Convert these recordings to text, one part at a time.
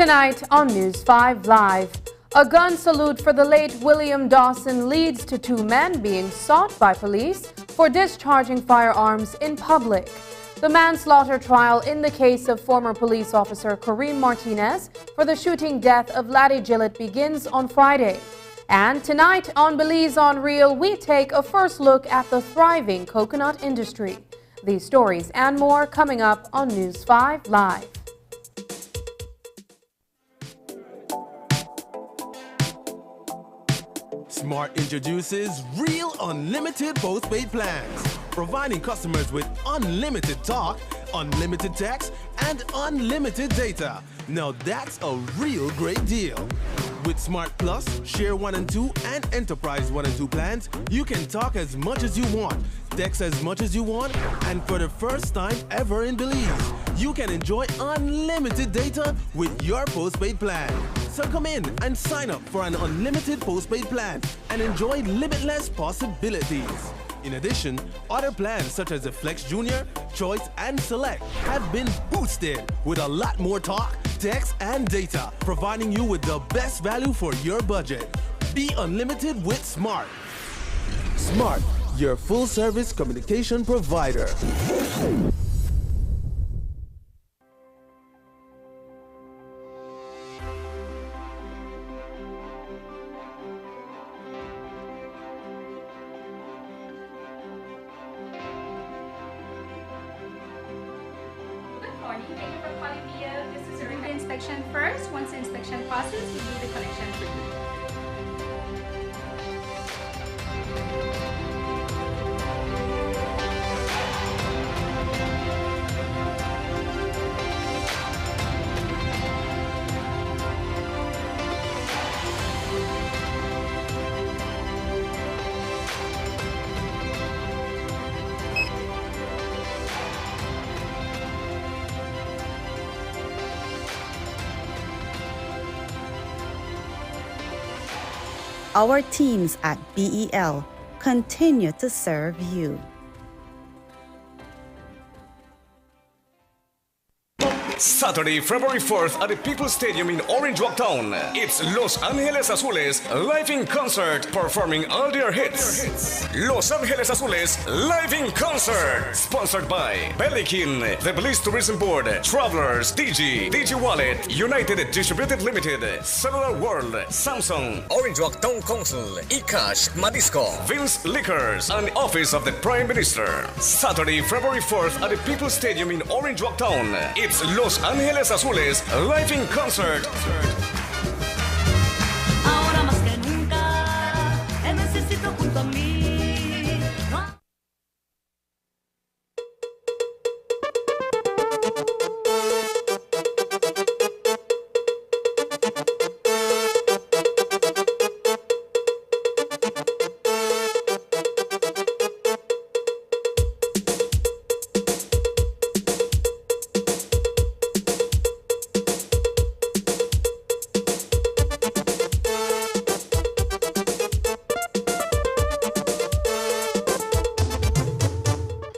Tonight on News 5 Live, a gun salute for the late William Dawson leads to two men being sought by police for discharging firearms in public. The manslaughter trial in the case of former police officer Kareem Martinez for the shooting death of Laddie Gillett begins on Friday. And tonight on Belize on Real, we take a first look at the thriving coconut industry. These stories and more coming up on News 5 Live. Smart introduces Real Unlimited Postpaid Plans, providing customers with unlimited talk, unlimited text, and unlimited data. Now that's a real great deal. With Smart Plus, Share 1 and 2, and Enterprise 1 and 2 plans, you can talk as much as you want, text as much as you want, and for the first time ever in Belize, you can enjoy unlimited data with your postpaid plan. So come in and sign up for an unlimited postpaid plan and enjoy limitless possibilities. In addition, other plans such as the Flex Junior, Choice, and Select have been boosted with a lot more talk, text, and data, providing you with the best value for your budget. Be unlimited with Smart. Smart, your full-service communication provider. Thank you for calling me. This is a inspection first. Once the inspection passes, we do the connection for you. Our teams at BEL continue to serve you. Saturday, February 4th at the People's Stadium in Orange Walk Town. It's Los Angeles Azules live in concert, performing all their hits. Los Angeles Azules live in concert. Sponsored by Belikin, the Belize Tourism Board, Travelers, DG Wallet, United Distributed Limited, Cellular World, Samsung, Orange Walk Town Council, eCash, Madisco, Vince Liquors, and Office of the Prime Minister. Saturday, February 4th at the People's Stadium in Orange Walk Town. It's Los Angeles Azules live in concert. Ahora más que nunca, te necesito junto a mí.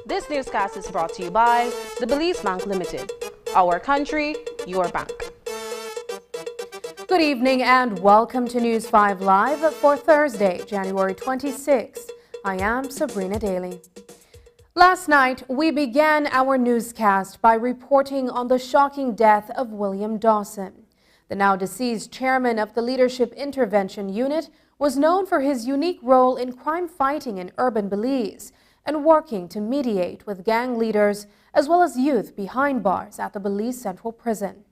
This newscast is brought to you by the Belize Bank Limited. Our country, your bank. Good evening and welcome to News 5 Live for Thursday, January 26th. I am Sabrina Daly. Last night, we began our newscast by reporting on the shocking death of William Dawson. The now deceased chairman of the Leadership Intervention Unit was known for his unique role in crime fighting in urban Belize and working to mediate with gang leaders as well as youth behind bars at the Belize Central Prison.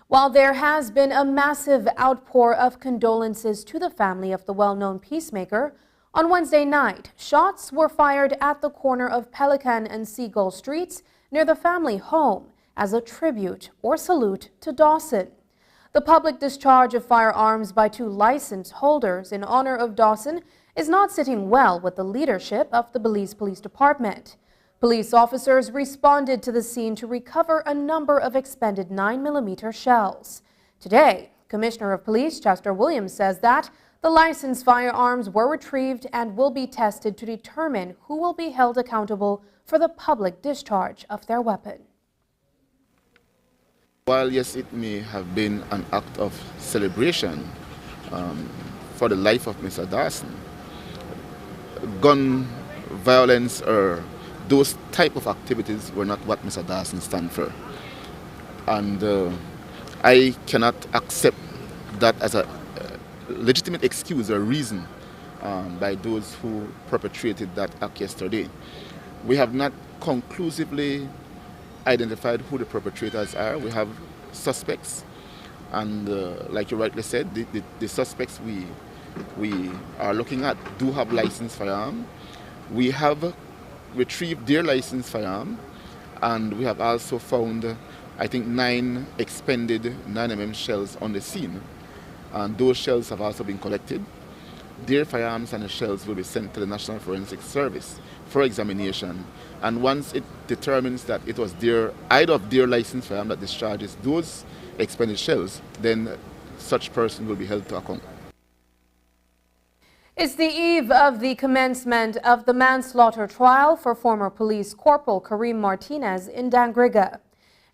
While there has been a massive outpour of condolences to the family of the well-known peacemaker, on Wednesday night, shots were fired at the corner of Pelican and Seagull Streets near the family home as a tribute or salute to Dawson. The public discharge of firearms by two license holders in honor of Dawson is not sitting well with the leadership of the Belize Police Department. Police officers responded to the scene to recover a number of expended 9mm shells. Today, Commissioner of Police Chester Williams says that the licensed firearms were retrieved and will be tested to determine who will be held accountable for the public discharge of their weapon. While yes, it may have been an act of celebration for the life of Mr. Dawson, gun violence or those type of activities were not what Mr. Dawson stand for. And I cannot accept that as a legitimate excuse or reason by those who perpetrated that act yesterday. We have not conclusively identified who the perpetrators are. We have suspects, and like you rightly said, the suspects we are looking at do have licensed firearm. We have retrieved their licensed firearm, and we have also found, I think, 9 expended 9mm shells on the scene, and those shells have also been collected. Their firearms and the shells will be sent to the National Forensic Service for examination, and once it determines that it was either of their licensed firearm that discharges those expended shells, then such person will be held to account. It's the eve of the commencement of the manslaughter trial for former police corporal Kareem Martinez in Dangriga.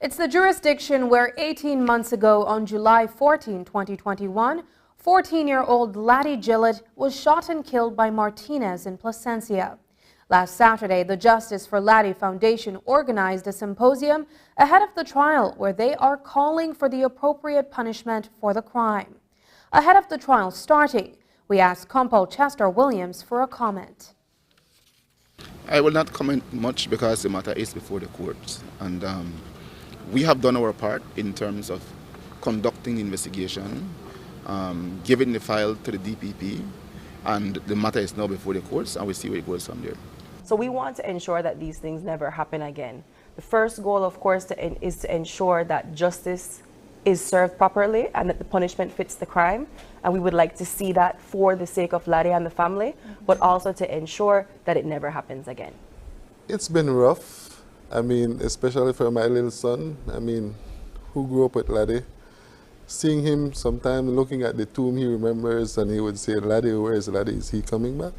It's the jurisdiction where 18 months ago on July 14, 2021, 14-year-old Laddie Gillett was shot and killed by Martinez in Placencia. Last Saturday, the Justice for Laddie Foundation organized a symposium ahead of the trial where they are calling for the appropriate punishment for the crime. Ahead of the trial starting, we asked Compol Chester Williams for a comment. I will not comment much because the matter is before the courts, and we have done our part in terms of conducting the investigation, giving the file to the DPP, and the matter is now before the courts, and we see where it goes from there. So we want to ensure that these things never happen again. The first goal, of course, is to ensure that justice is served properly and that the punishment fits the crime. And we would like to see that for the sake of Laddie and the family, but also to ensure that it never happens again. It's been rough. I mean, especially for my little son, I mean, who grew up with Laddie. Seeing him sometimes looking at the tomb, he remembers and he would say, Laddie, where is Laddie? Is he coming back?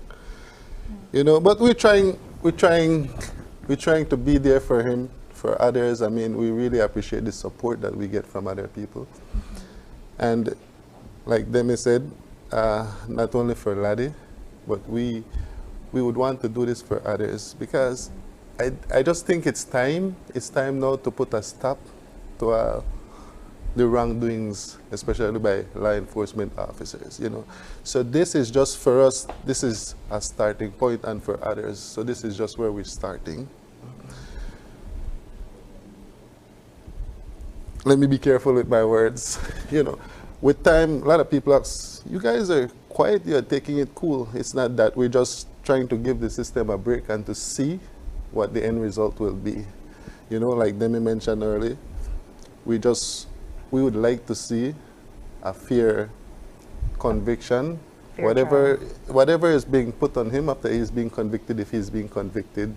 You know, but we're trying to be there for him, for others. I mean, we really appreciate the support that we get from other people. And like Demi said, not only for Laddie, but we would want to do this for others, because I just think it's time now to put a stop to the wrongdoings, especially by law enforcement officers, you know. So this is just for us, this is a starting point, and for others, so this is just where we're starting. Let me be careful with my words. You know, with time, a lot of people ask, you guys are quiet, you're taking it cool. It's not that. We're just trying to give the system a break and to see what the end result will be. You know, like Demi mentioned earlier, we would like to see a fair conviction. Whatever is being put on him after he's being convicted, if he's being convicted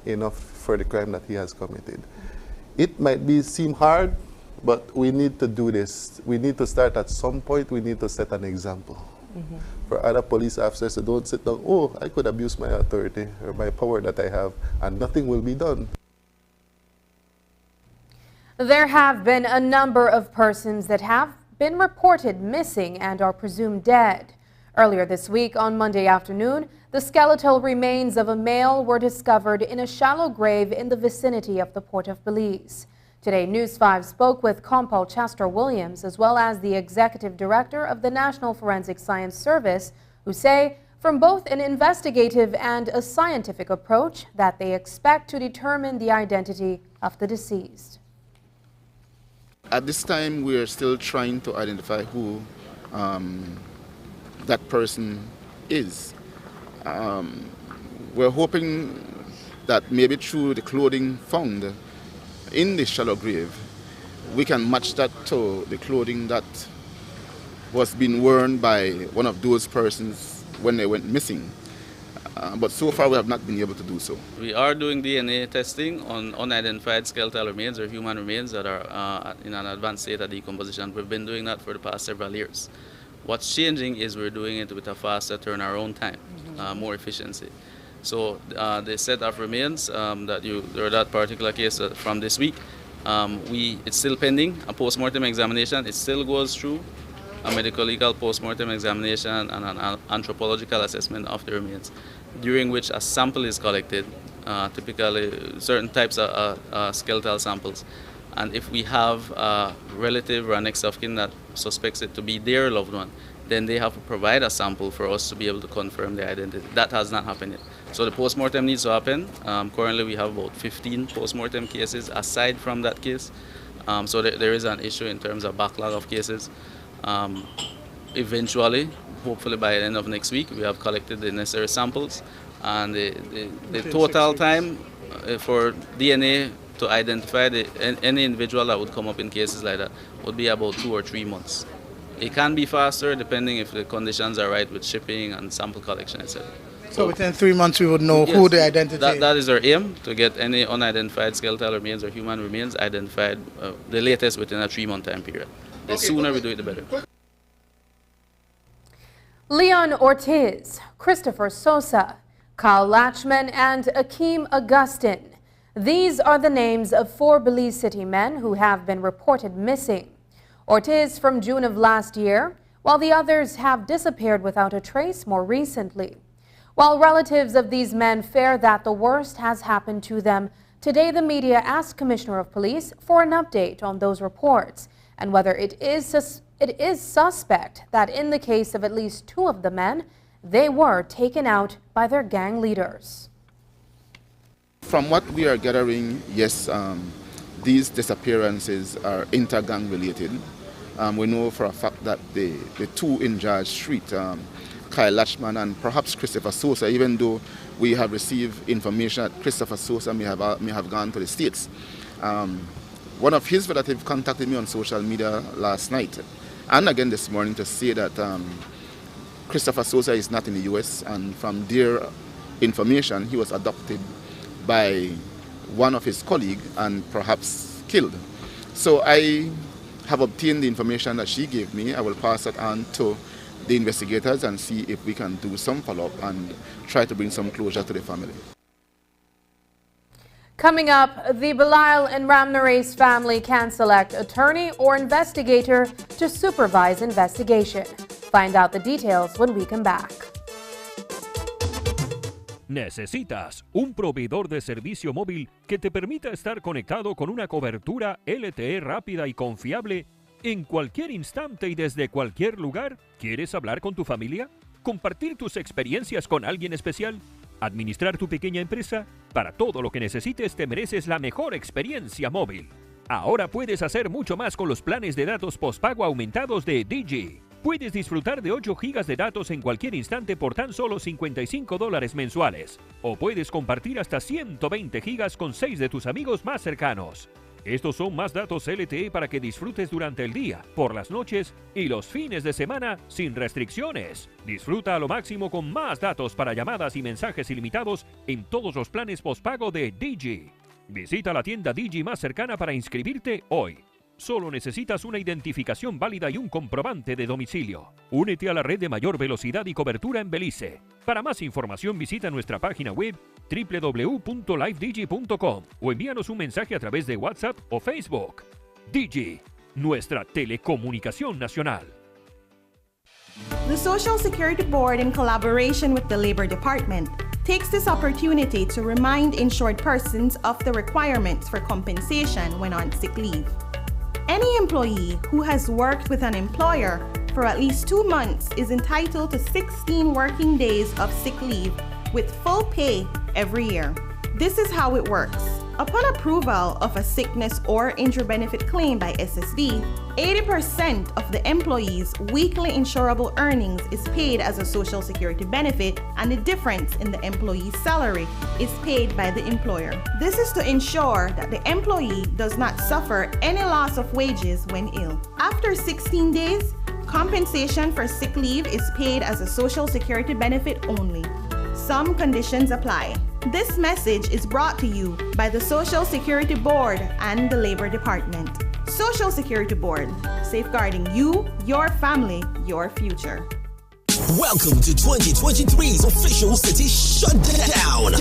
enough for the crime that he has committed. It might seem hard, but we need to do this. We need to start at some point. We need to set an example for other police officers to don't sit down, oh, I could abuse my authority or my power that I have, and nothing will be done. There have been a number of persons that have been reported missing and are presumed dead. Earlier this week, on Monday afternoon, the skeletal remains of a male were discovered in a shallow grave in the vicinity of the Port of Belize. Today, News 5 spoke with Compol Chester Williams, as well as the Executive Director of the National Forensic Science Service, who say, from both an investigative and a scientific approach, that they expect to determine the identity of the deceased. At this time, we are still trying to identify who that person is. We're hoping that maybe through the clothing found in the shallow grave, we can match that to the clothing that was being worn by one of those persons when they went missing. But so far we have not been able to do so. We are doing DNA testing on unidentified skeletal remains or human remains that are in an advanced state of decomposition. We've been doing that for the past several years. What's changing is we're doing it with a faster turnaround time, more efficiency. So the set of remains that particular case from this week, It's still pending a post-mortem examination. It still goes through a medical legal post-mortem examination and an anthropological assessment of the remains, during which a sample is collected, typically certain types of skeletal samples. And if we have a relative or a next of kin that suspects it to be their loved one, then they have to provide a sample for us to be able to confirm their identity. That has not happened yet. So the post-mortem needs to happen. Currently we have about 15 post-mortem cases aside from that case. So there is an issue in terms of backlog of cases. Eventually, hopefully by the end of next week, we have collected the necessary samples, and the total time for DNA to identify any individual that would come up in cases like that would be about 2 or 3 months. It can be faster depending if the conditions are right with shipping and sample collection, etc. So within 3 months we would know who the identity is? That is our aim, to get any unidentified skeletal remains or human remains identified the latest within a 3-month time period. The sooner we do it, the better. Leon Ortiz, Christopher Sosa, Kyle Latchman, and Akeem Augustin. These are the names of 4 Belize City men who have been reported missing. Ortiz from June of last year, while the others have disappeared without a trace more recently. While relatives of these men fear that the worst has happened to them, today the media asked Commissioner of Police for an update on those reports and whether it is suspect that in the case of at least 2 of the men, they were taken out by their gang leaders. From what we are gathering, yes, these disappearances are inter-gang related. We know for a fact that the 2 in George Street, Kyle Latchman and perhaps Christopher Sosa, even though we have received information that Christopher Sosa may have gone to the States. One of his relatives contacted me on social media last night and again this morning to say that Christopher Sosa is not in the US, and from their information he was adopted by one of his colleagues and perhaps killed. So I have obtained the information that she gave me. I will pass it on to the investigators and see if we can do some follow-up and try to bring some closure to the family. Coming up, the Belial and Ramnare's family can select attorney or investigator to supervise investigation. Find out the details when we come back. Necesitas un proveedor de servicio móvil que te permita estar conectado con una cobertura LTE rápida y confiable en cualquier instante y desde cualquier lugar. ¿Quieres hablar con tu familia? ¿Compartir tus experiencias con alguien especial? ¿Administrar tu pequeña empresa? Para todo lo que necesites te mereces la mejor experiencia móvil. Ahora puedes hacer mucho más con los planes de datos postpago aumentados de Digi. Puedes disfrutar de 8 GB de datos en cualquier instante por tan solo $55 mensuales. O puedes compartir hasta 120 GB con 6 de tus amigos más cercanos. Estos son más datos LTE para que disfrutes durante el día, por las noches y los fines de semana sin restricciones. Disfruta a lo máximo con más datos para llamadas y mensajes ilimitados en todos los planes postpago de Digi. Visita la tienda Digi más cercana para inscribirte hoy. Solo necesitas una identificación válida y un comprobante de domicilio. Únete a la red de mayor velocidad y cobertura en Belice. Para más información visita nuestra página web www.livedigi.com o envíanos un mensaje a través de WhatsApp o Facebook. Digi, nuestra telecomunicación nacional. The Social Security Board, in collaboration with the Labor Department, takes this opportunity to remind insured persons of the requirements for compensation when on sick leave. Any employee who has worked with an employer for at least 2 months is entitled to 16 working days of sick leave with full pay every year. This is how it works. Upon approval of a sickness or injury benefit claim by SSD, 80% of the employee's weekly insurable earnings is paid as a Social Security benefit, and the difference in the employee's salary is paid by the employer. This is to ensure that the employee does not suffer any loss of wages when ill. After 16 days, compensation for sick leave is paid as a Social Security benefit only. Some conditions apply. This message is brought to you by the Social Security Board and the Labor Department. Social Security Board, safeguarding you, your family, your future. Welcome to 2023's official city shutdown.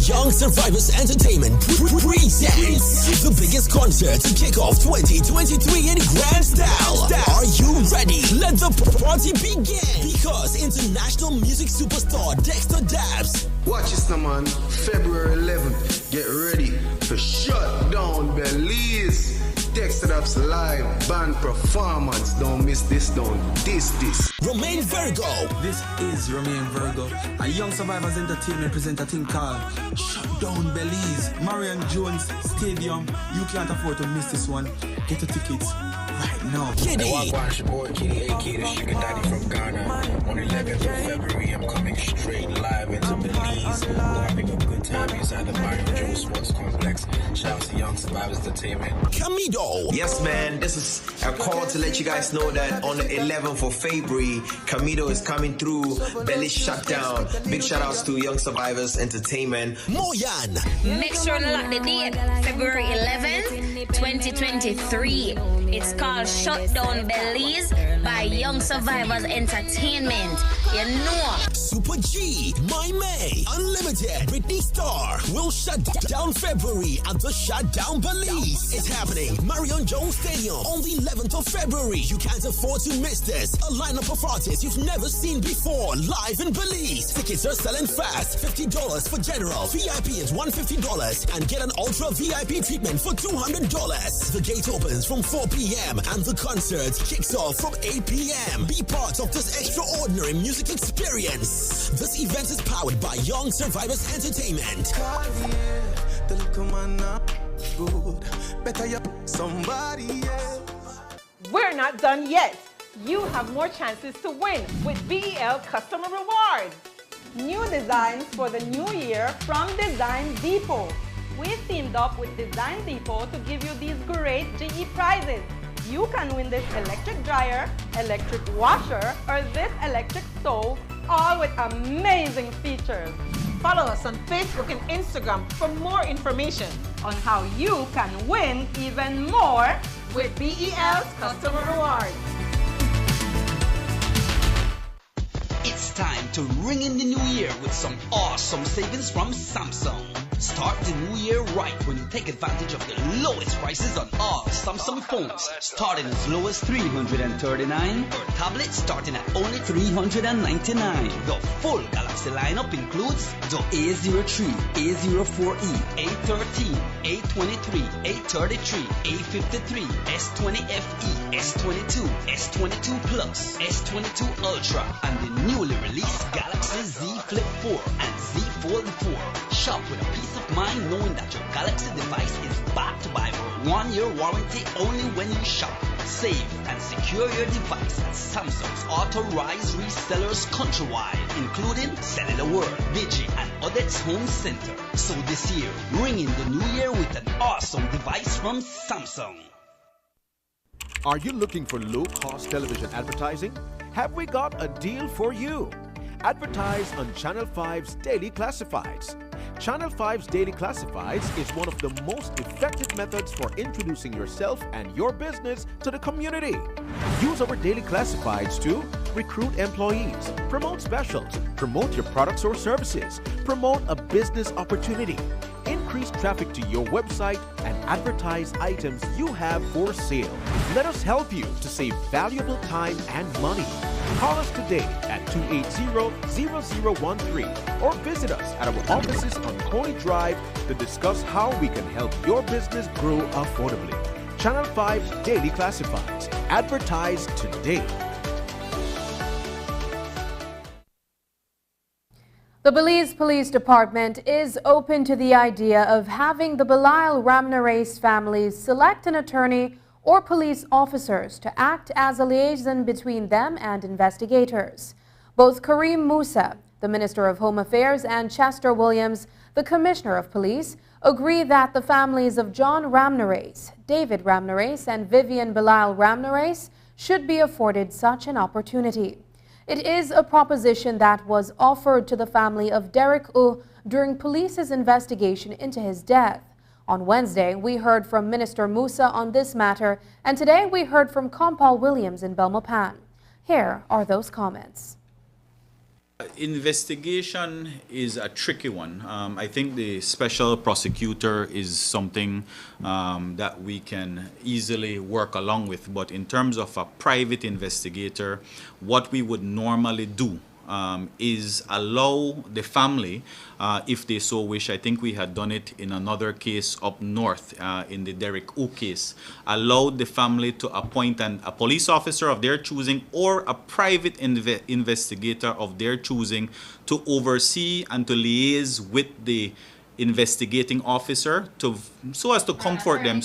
Young Young Survivors Entertainment presents the biggest concert to kick off 2023 in grand style. Are you ready? Let the party begin. Because international music superstar Dexter Dabbs. Watch this now, man. February 11th. Get ready to shut down Belize. Dexter Dabbs live band performance. Don't miss this. Don't diss this. Romain Virgo. This is Romain Virgo. A Young Survivors Entertainment present a thing called Shut Down Belize. Marion Jones Stadium. You can't afford to miss this one. Get the tickets right now. Kitty. Hey, watch your boy Kitty, aka the Sugar Daddy from Ghana. On 11th of February, I'm coming straight live into Belize. We're having a good time inside the Marion Jones Sports Complex. Shout out to Young Survivors Entertainment. Camido. Yes, man. This is a call to let you guys know that on the 11th of February, Camido is coming through. Belize shutdown. Big shout outs to Young Survivors Entertainment. Moyan. Make sure to lock the date. February 11th, 2023. It's called Shut Down Belize by Young Survivors Entertainment. You know. Super G, My May, Unlimited, Britney Star will shut down February at the Shutdown Belize. It's happening. Marion Jones Stadium on the 11th of February. You can't afford to miss this. A lineup of artists you've never seen before live in Belize. Tickets are selling fast. $50 for general. VIP is $150 and get an ultra VIP treatment for $200. The gate opens from 4 p.m. and the concert kicks off from 8 p.m. Be part of this extraordinary music experience. This event is powered by Young Survivors Entertainment. We're not done yet. You have more chances to win with BEL Customer Rewards. New designs for the new year from Design Depot. We've teamed up with Design Depot to give you these great GE prizes. You can win this electric dryer, electric washer, or this electric stove, all with amazing features. Follow us on Facebook and Instagram for more information on how you can win even more with BEL's Customer Rewards. It's time to ring in the new year with some awesome savings from Samsung. Start the new year right when you take advantage of the lowest prices on all Samsung phones, starting as low as $339, or tablets starting at only $399. The full Galaxy lineup includes the A03, A04e, A13, A23, A33, A53, S20FE, S22, S22 Plus, S22 Ultra, and the newly released Galaxy Z Flip 4 and Z Fold 4. Shop with a peace of mind knowing that your Galaxy device is backed by a 1-year warranty only when you shop. Save and secure your device at Samsung's authorized resellers countrywide, including Cellular World, Digi, and Odette's Home Center. So this year, ring in the new year with an awesome device from Samsung. Are you looking for low-cost television advertising? Have we got a deal for you? Advertise on Channel 5's Daily Classifieds. Channel 5's Daily Classifieds is one of the most effective methods for introducing yourself and your business to the community. Use our Daily Classifieds to recruit employees, promote specials, promote your products or services, promote a business opportunity, increase traffic to your website, and advertise items you have for sale. Let us help you to save valuable time and money. Call us today at 280-0013 or visit us at our offices on Coney Drive to discuss how we can help your business grow affordably. Channel 5 Daily Classifieds. Advertise today. The Belize Police Department is open to the idea of having the Belisle Ramnareis families select an attorney or police officers to act as a liaison between them and investigators. Both Kareem Musa, the Minister of Home Affairs, and Chester Williams, the Commissioner of Police, agree that the families of John Ramnareis, David Ramnareis, and Vivian Belisle Ramnareis should be afforded such an opportunity. It is a proposition that was offered to the family of Derek U during police's investigation into his death. On Wednesday, we heard from Minister Musa on this matter, and today we heard from Compal Williams in Belmopan. Here are those comments. Investigation is a tricky one. I think the special prosecutor is something that we can easily work along with. But in terms of a private investigator, what we would normally do is allow the family, if they so wish. I think we had done it in another case up north, in the Derek O case, allowed the family to appoint a police officer of their choosing or a private investigator of their choosing to oversee and to liaise with the investigating officer so as to comfort them,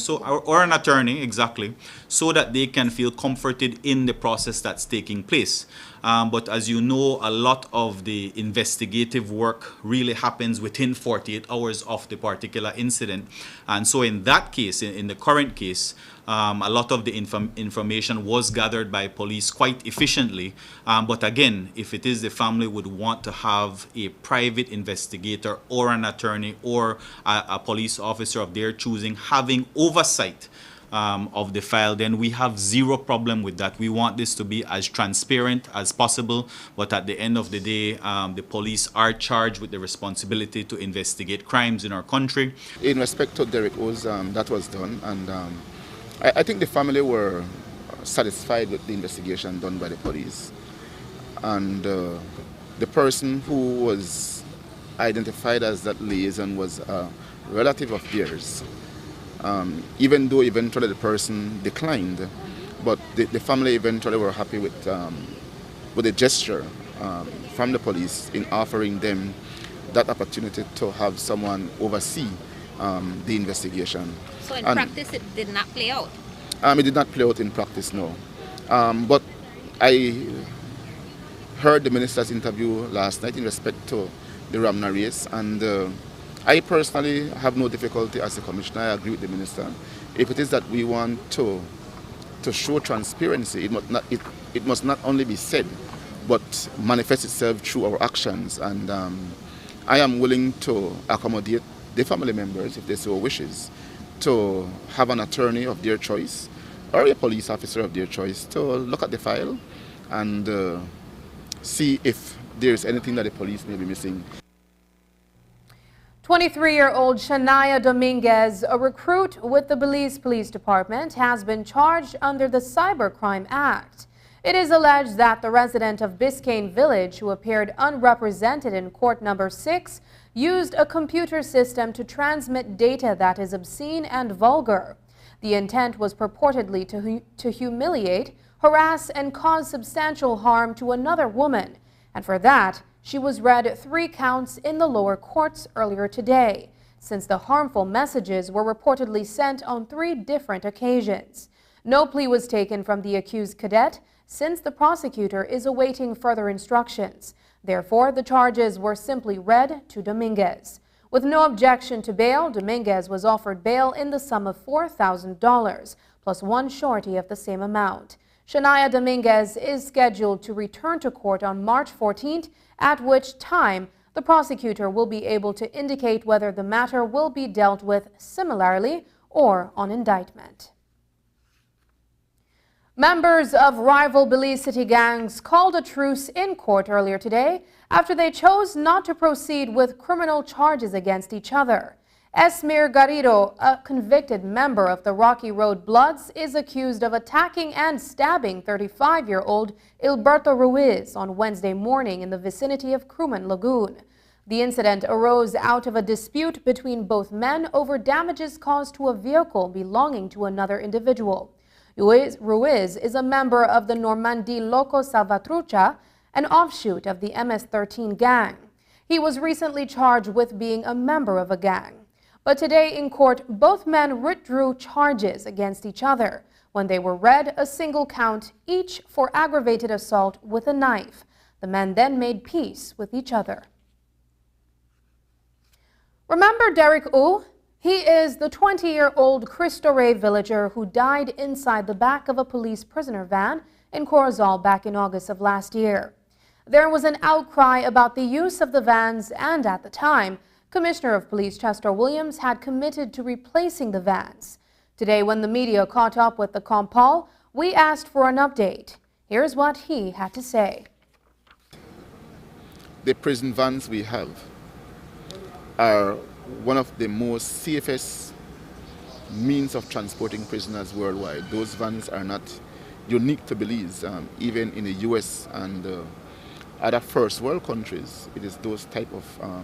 or an attorney, exactly, so that they can feel comforted in the process that's taking place. But as you know, a lot of the investigative work really happens within 48 hours of the particular incident. And so in that case, in the current case, a lot of the information was gathered by police quite efficiently. But again, if it is the family would want to have a private investigator or an attorney or a police officer of their choosing having oversight of the file, then we have zero problem with that. We want this to be as transparent as possible, but at the end of the day, the police are charged with the responsibility to investigate crimes in our country. In respect to Derek O's, that was done, and I think the family were satisfied with the investigation done by the police. And the person who was identified as that liaison was a relative of theirs. Even though eventually the person declined, but the family eventually were happy with the gesture from the police in offering them that opportunity to have someone oversee the investigation. So in practice, it did not play out? It did not play out in practice, no. But I heard the minister's interview last night in respect to the Ramna race, and I personally have no difficulty as a commissioner. I agree with the minister. If it is that we want to show transparency, it must not only be said, but manifest itself through our actions. And I am willing to accommodate the family members, if they so wishes, to have an attorney of their choice or a police officer of their choice to look at the file and see if there's anything that the police may be missing. 23-year-old Shania Dominguez, a recruit with the Belize Police Department, has been charged under the Cybercrime Act. It is alleged that the resident of Biscayne Village, who appeared unrepresented in court number 6, used a computer system to transmit data that is obscene and vulgar. The intent was purportedly to humiliate, harass, and cause substantial harm to another woman. And for that, she was read 3 counts in the lower courts earlier today, since the harmful messages were reportedly sent on 3 different occasions. No plea was taken from the accused cadet, since the prosecutor is awaiting further instructions. Therefore, the charges were simply read to Dominguez. With no objection to bail, Dominguez was offered bail in the sum of $4,000, plus 1 surety of the same amount. Shania Dominguez is scheduled to return to court on March 14th, at which time the prosecutor will be able to indicate whether the matter will be dealt with similarly or on indictment. Members of rival Belize City gangs called a truce in court earlier today after they chose not to proceed with criminal charges against each other. Esmir Garrido, a convicted member of the Rocky Road Bloods, is accused of attacking and stabbing 35-year-old Ilberto Ruiz on Wednesday morning in the vicinity of Crewman Lagoon. The incident arose out of a dispute between both men over damages caused to a vehicle belonging to another individual. Ruiz is a member of the Normandie Loco Salvatrucha, an offshoot of the MS-13 gang. He was recently charged with being a member of a gang. But today in court, both men withdrew charges against each other when they were read a single count each for aggravated assault with a knife. The men then made peace with each other. Remember Derek O? He is the 20-year-old Cristo Rey villager who died inside the back of a police prisoner van in Corozal back in August of last year. There was an outcry about the use of the vans, and at the time, Commissioner of Police Chester Williams had committed to replacing the vans. Today, when the media caught up with the Compal, we asked for an update. Here's what he had to say. the prison vans we have are one of the most safest means of transporting prisoners worldwide. Those vans are not unique to Belize. Even in the US and other first world countries, it is those type of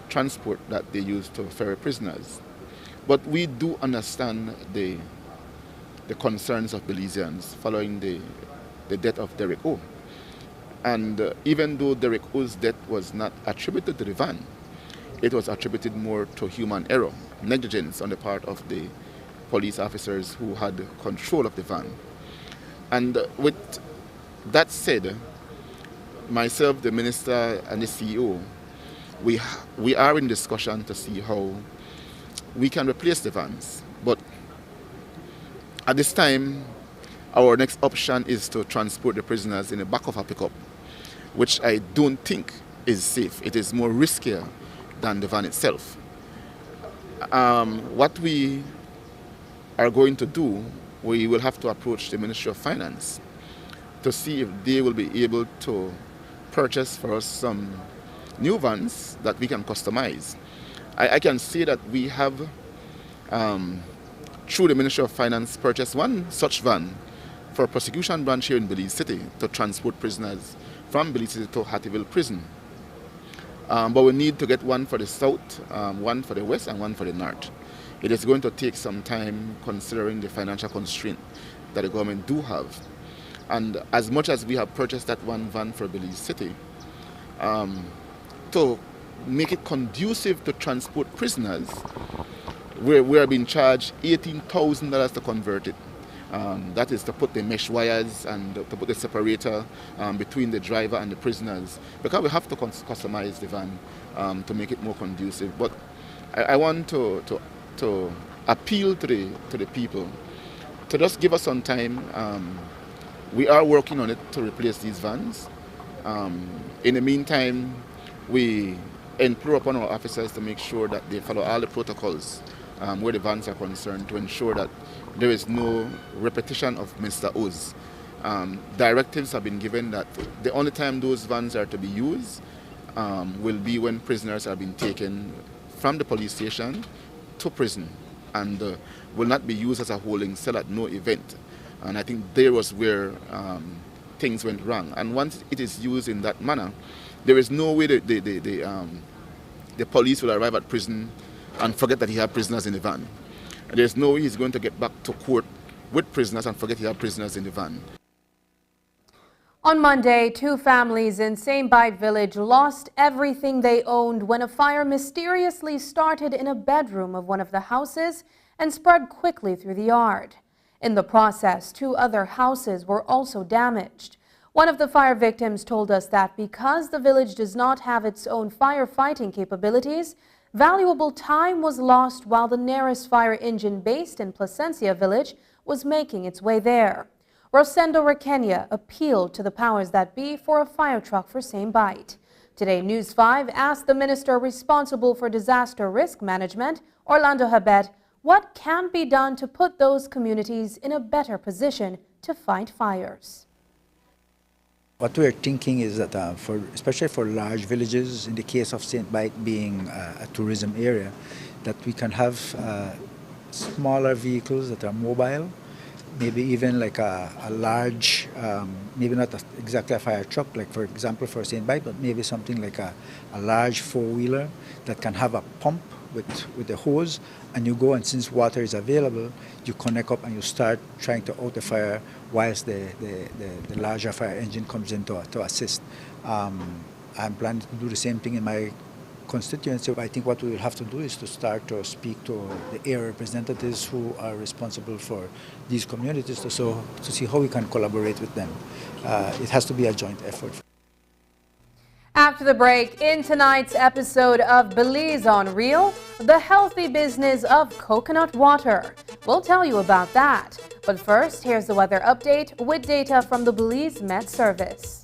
transport that they use to ferry prisoners. But we do understand the concerns of Belizeans following the death of Derek O. And even though Derek O's death was not attributed to the van, it was attributed more to human error, negligence on the part of the police officers who had control of the van. And with that said, myself, the minister, and the CEO, we are in discussion to see how we can replace the vans. But at this time, our next option is to transport the prisoners in the back of a pickup, which I don't think is safe. It is more riskier than the van itself. What we are going to do, we will have to approach the Ministry of Finance to see if they will be able to purchase for us some new vans that we can customize. I can say that we have, through the Ministry of Finance, purchased one such van for a prosecution branch here in Belize City to transport prisoners from Belize City to Hattieville Prison. But we need to get one for the south, one for the west, and one for the north. It is going to take some time considering the financial constraint that the government do have. And as much as we have purchased that one van for Belize City, to make it conducive to transport prisoners, we are being charged $18,000 to convert it. That is to put the mesh wires and to put the separator between the driver and the prisoners, because we have to customize the van to make it more conducive. But I want to appeal to the people to just give us some time. We are working on it to replace these vans. In the meantime, we implore upon our officers to make sure that they follow all the protocols where the vans are concerned, to ensure that there is no repetition of Mr. O's. Directives have been given that the only time those vans are to be used will be when prisoners are being taken from the police station to prison, and will not be used as a holding cell at no event. And I think there was where things went wrong. And once it is used in that manner, there is no way that the police will arrive at prison and forget that he had prisoners in the van. There's no way he's going to get back to court with prisoners and forget he had prisoners in the van. On Monday, 2 families in St. Bite Village lost everything they owned when a fire mysteriously started in a bedroom of one of the houses and spread quickly through the yard. In the process, 2 other houses were also damaged. One of the fire victims told us that because the village does not have its own firefighting capabilities, valuable time was lost while the nearest fire engine based in Placencia Village was making its way there. Rosendo Requena appealed to the powers that be for a fire truck for St. Bite. Today, News 5 asked the minister responsible for disaster risk management, Orlando Habet, what can be done to put those communities in a better position to fight fires. What we're thinking is that especially for large villages, in the case of St. Bite being a tourism area, that we can have smaller vehicles that are mobile, maybe even like a large, maybe not exactly a fire truck, like for example for St. Bite, but maybe something like a large 4-wheeler that can have a pump with the hose, and you go, and since water is available, you connect up and you start trying to out the fire whilst the larger fire engine comes in to assist. I'm planning to do the same thing in my constituency. I think what we will have to do is to start to speak to the area representatives who are responsible for these communities to see how we can collaborate with them. It has to be a joint effort. After the break, in tonight's episode of Belize on Real, the healthy business of coconut water. We'll tell you about that. But first, here's the weather update with data from the Belize Met Service.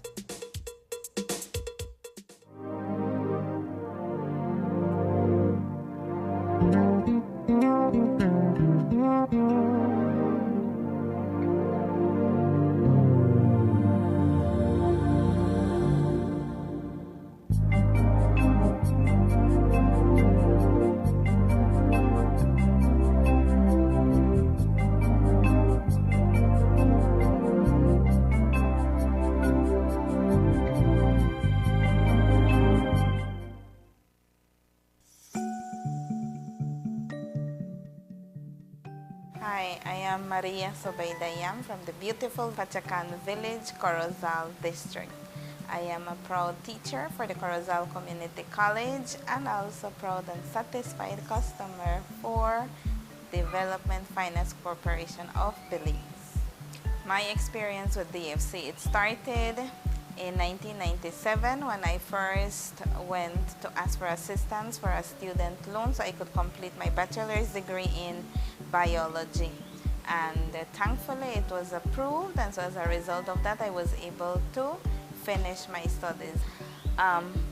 Hi, I am Maria Sobaydayam from the beautiful Pachacan Village, Corozal District. I am a proud teacher for the Corozal Community College and also proud and satisfied customer for Development Finance Corporation of Belize. My experience with DFC, it started in 1997 when I first went to ask for assistance for a student loan so I could complete my bachelor's degree in biology. And thankfully it was approved, and so as a result of that I was able to finish my studies.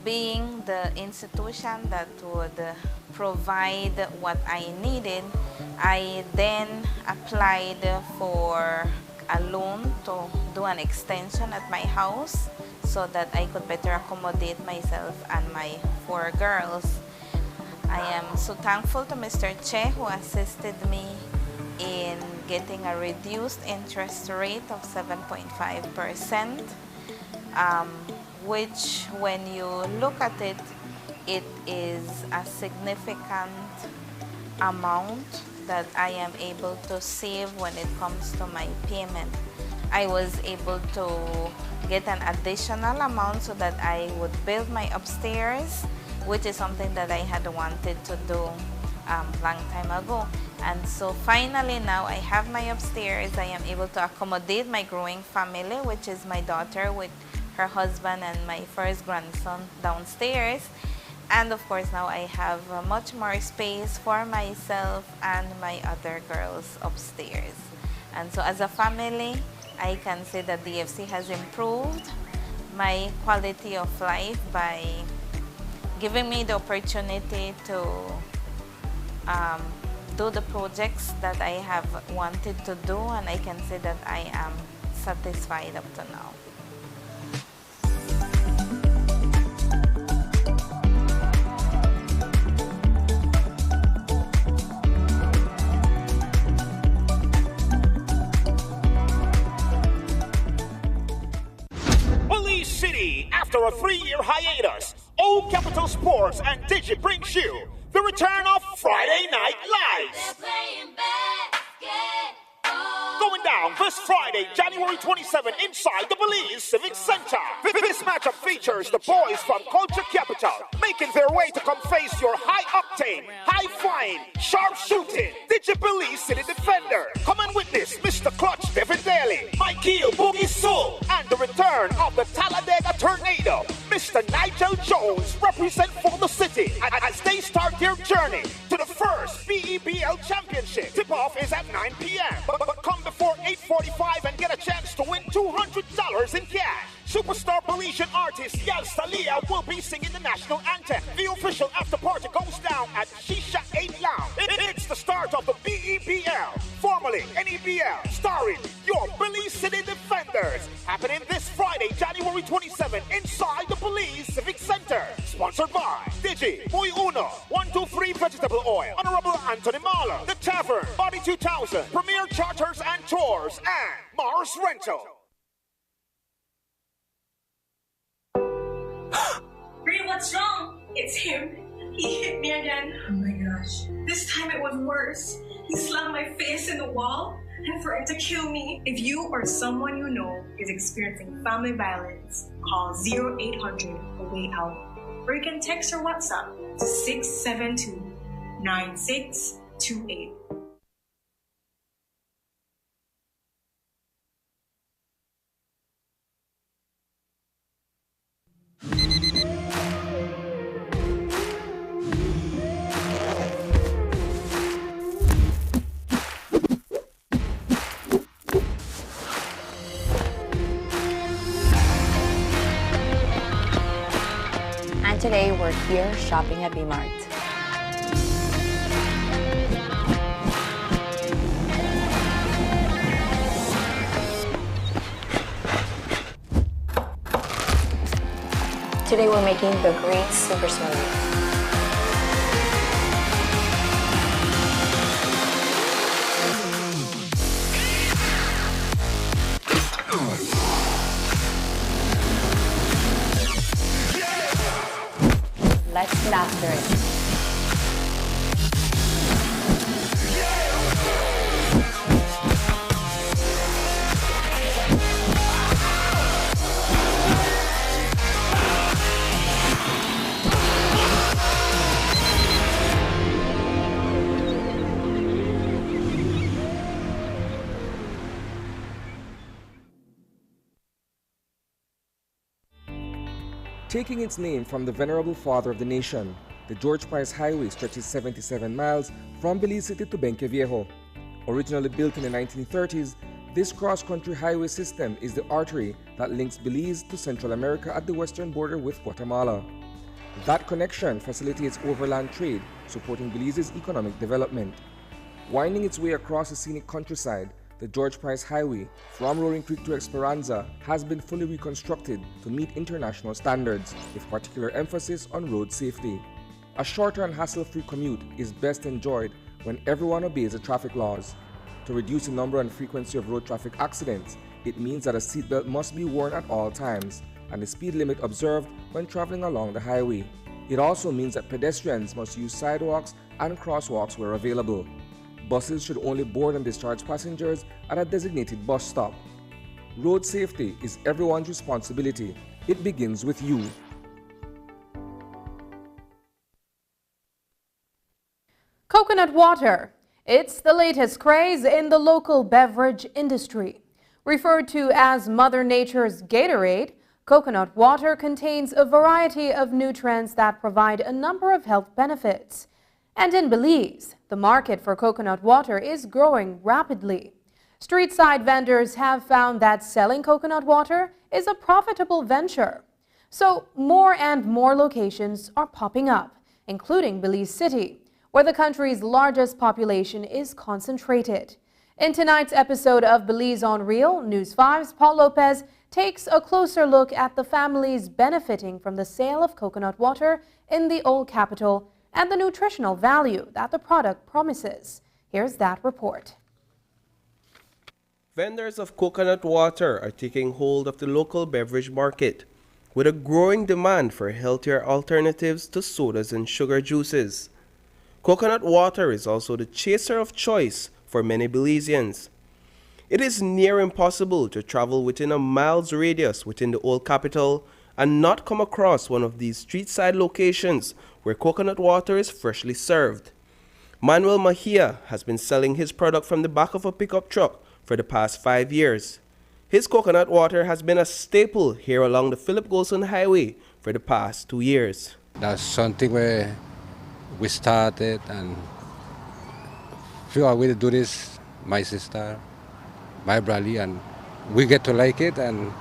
Being the institution that would provide what I needed, I then applied for a loan to do an extension at my house so that I could better accommodate myself and my 4 girls. I am so thankful to Mr. Che who assisted me in getting a reduced interest rate of 7.5%, which when you look at it, it is a significant amount that I am able to save when it comes to my payment. I was able to get an additional amount so that I would build my upstairs, which is something that I had wanted to do long time ago. And so finally now I have my upstairs. I am able to accommodate my growing family, which is my daughter with her husband and my first grandson downstairs. And of course now I have much more space for myself and my other girls upstairs. And so as a family, I can say that DFC has improved my quality of life by giving me the opportunity to do the projects that I have wanted to do, and I can say that I am satisfied up to now. After a 3-year hiatus, Old Capital Sports and Digi brings you the return of Friday Night Lights. Going down this Friday, January 27, inside the Belize Civic Center. This matchup features the boys from Culture Capital, making their way to come face your high-octane, high-flying, sharp-shooting Digi Belize City Defender. Come and witness Mr. Clutch David Daly, Mikeel Boogie Soul, and the return of the Talladega Tornado, Mr. Nigel Jones, represent for the city as they start their journey to the first BEBL Championship. Tip-off is at 9 p.m. But come before 8:45 and get a chance to win $200 in cash. Superstar Belizean artist Yal Salia will be singing the national anthem. The official after party goes down at Shisha 8 Lounge. It's the start of the BEBL, formerly NEBL, starring your Belize City Defenders. Happening this Friday, January 27, inside the Belize Civic Center. Sponsored by Digi, Muy Uno, 123 Vegetable Oil, Honorable Anthony Mahler, The Tavern, Body 2000, Premier Charters and Tours, and Mars Rental. Ray, what's wrong? It's him. He hit me again. Oh my gosh. This time it was worse. He slammed my face in the wall and threatened to kill me. If you or someone you know is experiencing family violence, call 0800 A Way Out. Or you can text or WhatsApp to 672-9628. And today we're here shopping at B-Mart. Today we're making the green super smoothie. Let's get after it. Taking its name from the venerable father of the nation, the George Price Highway stretches 77 miles from Belize City to Benqueviejo. Originally built in the 1930s, this cross-country highway system is the artery that links Belize to Central America at the western border with Guatemala. That connection facilitates overland trade, supporting Belize's economic development. Winding its way across the scenic countryside, the George Price Highway from Roaring Creek to Esperanza has been fully reconstructed to meet international standards, with particular emphasis on road safety. A shorter and hassle-free commute is best enjoyed when everyone obeys the traffic laws. To reduce the number and frequency of road traffic accidents, it means that a seatbelt must be worn at all times and the speed limit observed when traveling along the highway. It also means that pedestrians must use sidewalks and crosswalks where available. Buses should only board and discharge passengers at a designated bus stop. Road safety is everyone's responsibility. It begins with you. Coconut water. It's the latest craze in the local beverage industry. Referred to as Mother Nature's Gatorade, coconut water contains a variety of nutrients that provide a number of health benefits. And in Belize, the market for coconut water is growing rapidly. Street-side vendors have found that selling coconut water is a profitable venture. So more and more locations are popping up, including Belize City, where the country's largest population is concentrated. In tonight's episode of Belize on Real, News 5's Paul Lopez takes a closer look at the families benefiting from the sale of coconut water in the old capital and the nutritional value that the product promises. Here's that report. Vendors of coconut water are taking hold of the local beverage market, with a growing demand for healthier alternatives to sodas and sugar juices. Coconut water is also the chaser of choice for many Belizeans. It is near impossible to travel within a mile's radius within the old capital and not come across one of these street-side locations where coconut water is freshly served. Manuel Mejia has been selling his product from the back of a pickup truck for the past 5 years. His coconut water has been a staple here along the Philip Golson Highway for the past 2 years. That's something where we started, and few are to do this, my sister, my brother, and we get to like it, and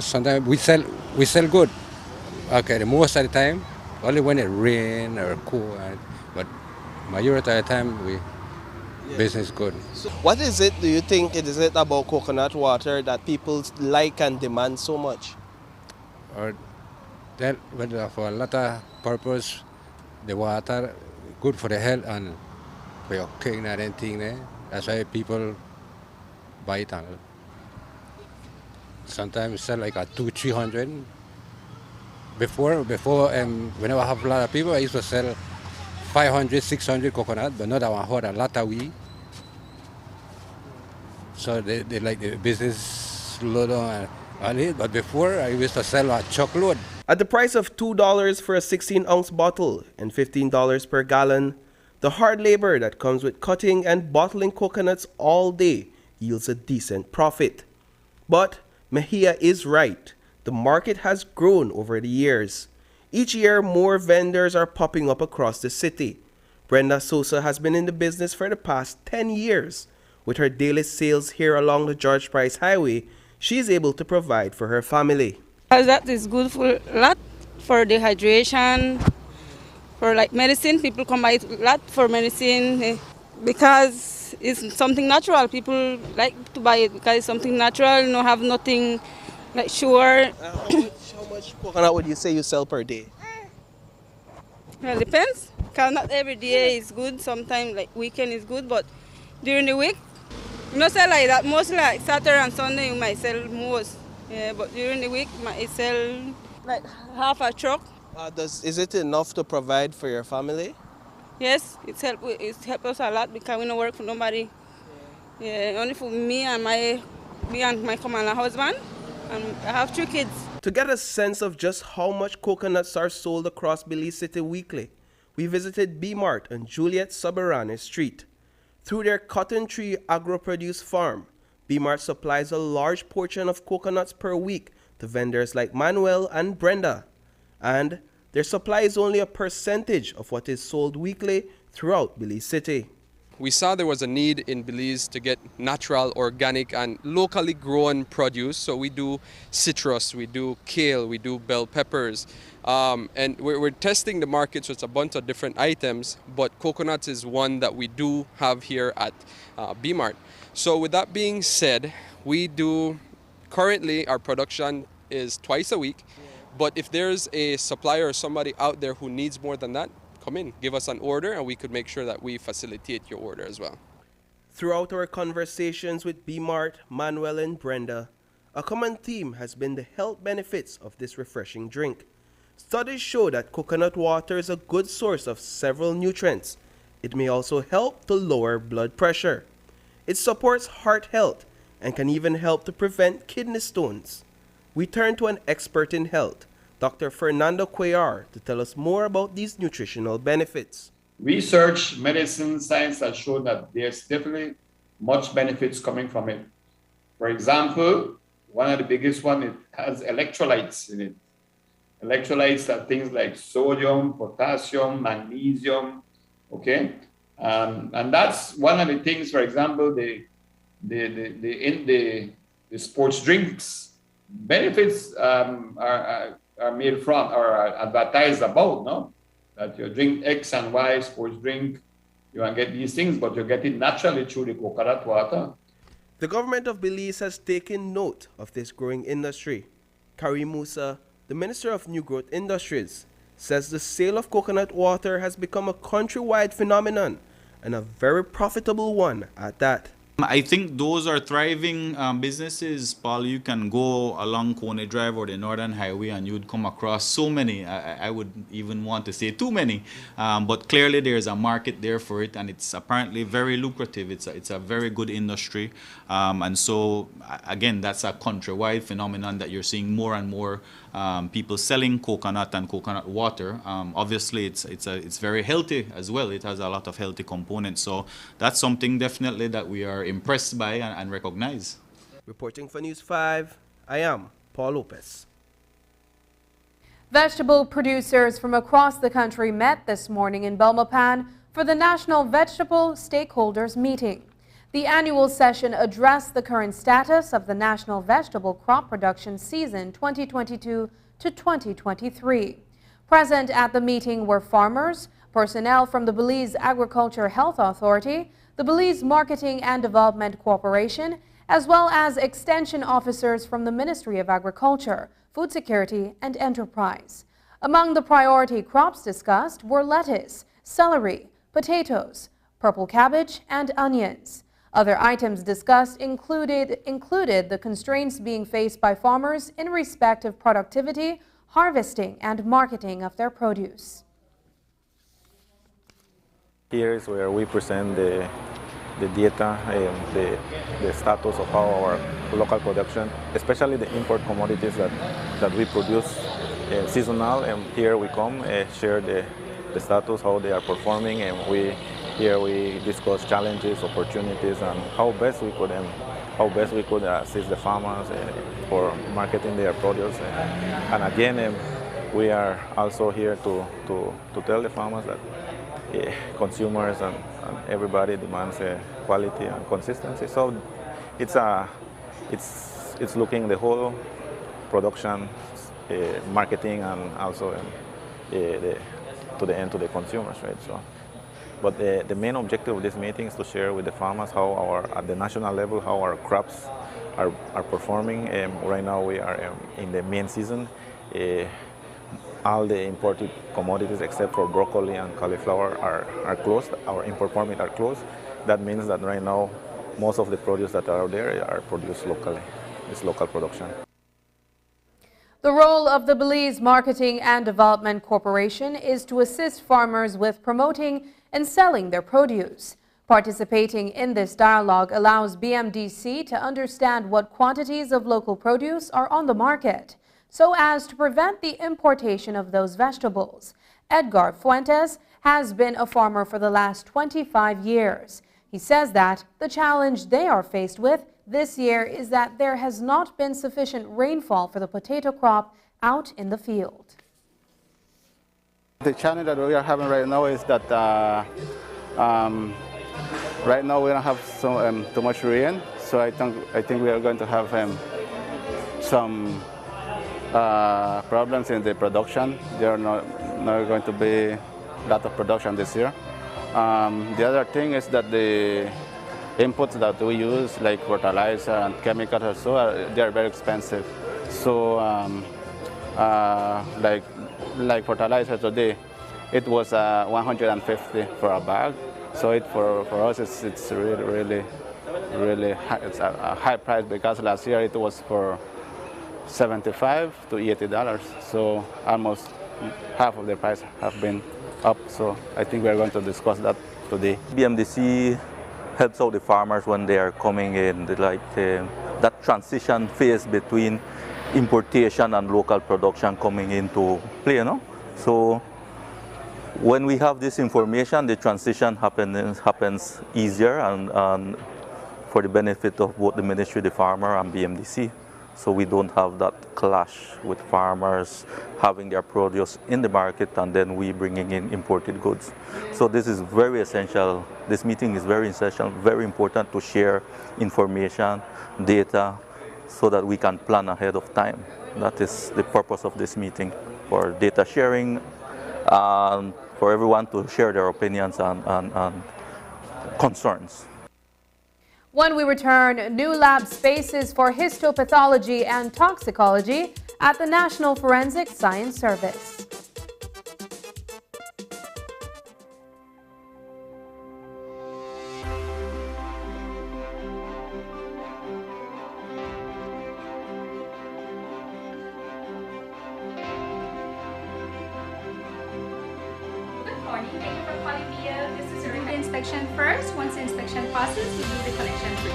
sometimes we sell good. Okay, the most of the time, only when it rain or cool, but majority of the time business good. So what is it, do you think, is it about coconut water that people like and demand so much? Or that, for a lot of purpose, the water good for the health and for your cooking and anything. That's why people buy it. Sometimes sell like a 200-300. Before whenever I have a lot of people, I used to sell 500-600 coconut, but not that one hold a lot of weed. So they like the business slow down on it. But before I used to sell a truckload. At the price of $2 for a 16-ounce bottle and $15 per gallon, the hard labor that comes with cutting and bottling coconuts all day yields a decent profit. But Mejia is right. The market has grown over the years. Each year, more vendors are popping up across the city. Brenda Sosa has been in the business for the past 10 years. With her daily sales here along the George Price Highway, she is able to provide for her family. That is good for a lot for dehydration, for like medicine. People come by a lot for medicine because it's something natural. People like to buy it because it's something natural, have nothing like sugar. How much coconut would you say you sell per day? Well, it depends, because not every day is good. Sometimes like weekend is good, but during the week, not sell like that. Mostly like Saturday and Sunday you might sell most. Yeah, but during the week I sell like half a truck. Is it enough to provide for your family? Yes, it's helped us a lot because we don't work for nobody. Yeah, only for me and my husband, and I have 2 kids. To get a sense of just how much coconuts are sold across Belize City weekly, we visited B-Mart on Juliet Soberane Street. Through their Cotton Tree Agro-Produce Farm, B-Mart supplies a large portion of coconuts per week to vendors like Manuel and Brenda. and their supply is only a percentage of what is sold weekly throughout Belize City. We saw there was a need in Belize to get natural, organic, and locally grown produce. So we do citrus, we do kale, we do bell peppers. And we're testing the markets with a bunch of different items, but coconuts is one that we do have here at B-Mart. So with that being said, we do, currently our production is twice a week, but if there's a supplier or somebody out there who needs more than that, come in, give us an order, and we could make sure that we facilitate your order as well. Throughout our conversations with B-Mart, Manuel, and Brenda, a common theme has been the health benefits of this refreshing drink. Studies show that coconut water is a good source of several nutrients. It may also help to lower blood pressure. It supports heart health and can even help to prevent kidney stones. We turn to an expert in health, Dr. Fernando Cuellar, to tell us more about these nutritional benefits. Research, medicine, science has shown that there's definitely much benefits coming from it. For example, one of the biggest one, it has electrolytes in it. Electrolytes are things like sodium, potassium, magnesium, okay? And that's one of the things, for example, the sports drinks benefits are made from or are advertised about, no? That you drink X and Y sports drink, you can get these things, but you get it naturally through the coconut water. The government of Belize has taken note of this growing industry. Karim Musa, the Minister of New Growth Industries, says the sale of coconut water has become a countrywide phenomenon and a very profitable one at that. I think those are thriving businesses, Paul. You can go along Coney Drive or the Northern Highway and you'd come across so many. I would even want to say too many. But clearly there's a market there for it, and it's apparently very lucrative. It's a very good industry. And so, again, that's a countrywide phenomenon that you're seeing more and more people selling coconut and coconut water. Obviously, it's very healthy as well. It has a lot of healthy components. So that's something definitely that we are impressed by and recognize. Reporting for News 5, I am Paul Lopez. Vegetable producers from across the country met this morning in Belmopan for the National Vegetable Stakeholders Meeting. The annual session addressed the current status of the national vegetable crop production season 2022 to 2023. Present at the meeting were farmers, personnel from the Belize Agriculture Health Authority, the Belize Marketing and Development Corporation, as well as extension officers from the Ministry of Agriculture, Food Security and Enterprise. Among the priority crops discussed were lettuce, celery, potatoes, purple cabbage, and onions. Other items discussed included the constraints being faced by farmers in respect of productivity, harvesting, and marketing of their produce. Here is where we present the data and the status of how our local production, especially the import commodities that we produce seasonal, and here we come share the status, how they are performing, and here we discuss challenges, opportunities, and how best we could assist the farmers for marketing their produce. And again, we are also here to tell the farmers that consumers and everybody demands quality and consistency. So it's looking the whole production, marketing, and also to the end to the consumers, right? So, but the main objective of this meeting is to share with the farmers how at the national level, how our crops are performing. Right now we are in the main season. All the imported commodities except for broccoli and cauliflower are closed. Our import permits are closed. That means that right now most of the produce that are out there are produced locally. It's local production. The role of the Belize Marketing and Development Corporation is to assist farmers with promoting and selling their produce. Participating in this dialogue allows BMDC to understand what quantities of local produce are on the market, so as to prevent the importation of those vegetables. Edgar Fuentes has been a farmer for the last 25 years. He says that the challenge they are faced with this year is that there has not been sufficient rainfall for the potato crop out in the field. The challenge that we are having right now is that right now we don't have too much rain, so I think we are going to have some problems in the production. There are not going to be a lot of production this year. The other thing is that the inputs that we use, like fertilizer and chemicals or so, they are very expensive. So like fertilizer today, it was 150 for a bag. So for us, it's really high. It's a high price because last year it was for $75 to $80. So almost half of the price have been up. So I think we are going to discuss that today. BMDC helps out the farmers when they are coming in, that transition phase between importation and local production coming into play, you know? So when we have this information, the transition happens easier and for the benefit of both the ministry, the farmer, and BMDC. So we don't have that clash with farmers having their produce in the market and then we bringing in imported goods. So this is very essential. This meeting is very essential, very important to share information, data, so that we can plan ahead of time. That is the purpose of this meeting, for data sharing, and for everyone to share their opinions and concerns. When we return, new lab spaces for histopathology and toxicology at the National Forensic Science Service. Inspection first. Once the inspection passes, we do the connection for you.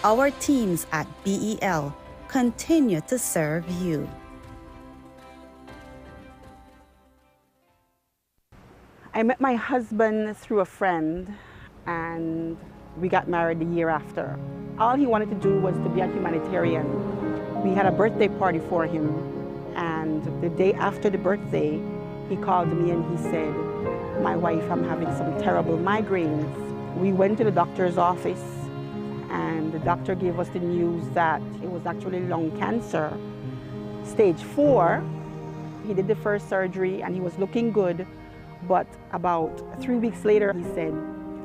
Our teams at BEL continue to serve you. I met my husband through a friend and we got married the year after. All he wanted to do was to be a humanitarian. We had a birthday party for him and the day after the birthday he called me and he said, "My wife, I'm having some terrible migraines." We went to the doctor's office and the doctor gave us the news that it was actually lung cancer, stage 4. He did the first surgery and he was looking good, but about 3 weeks later he said,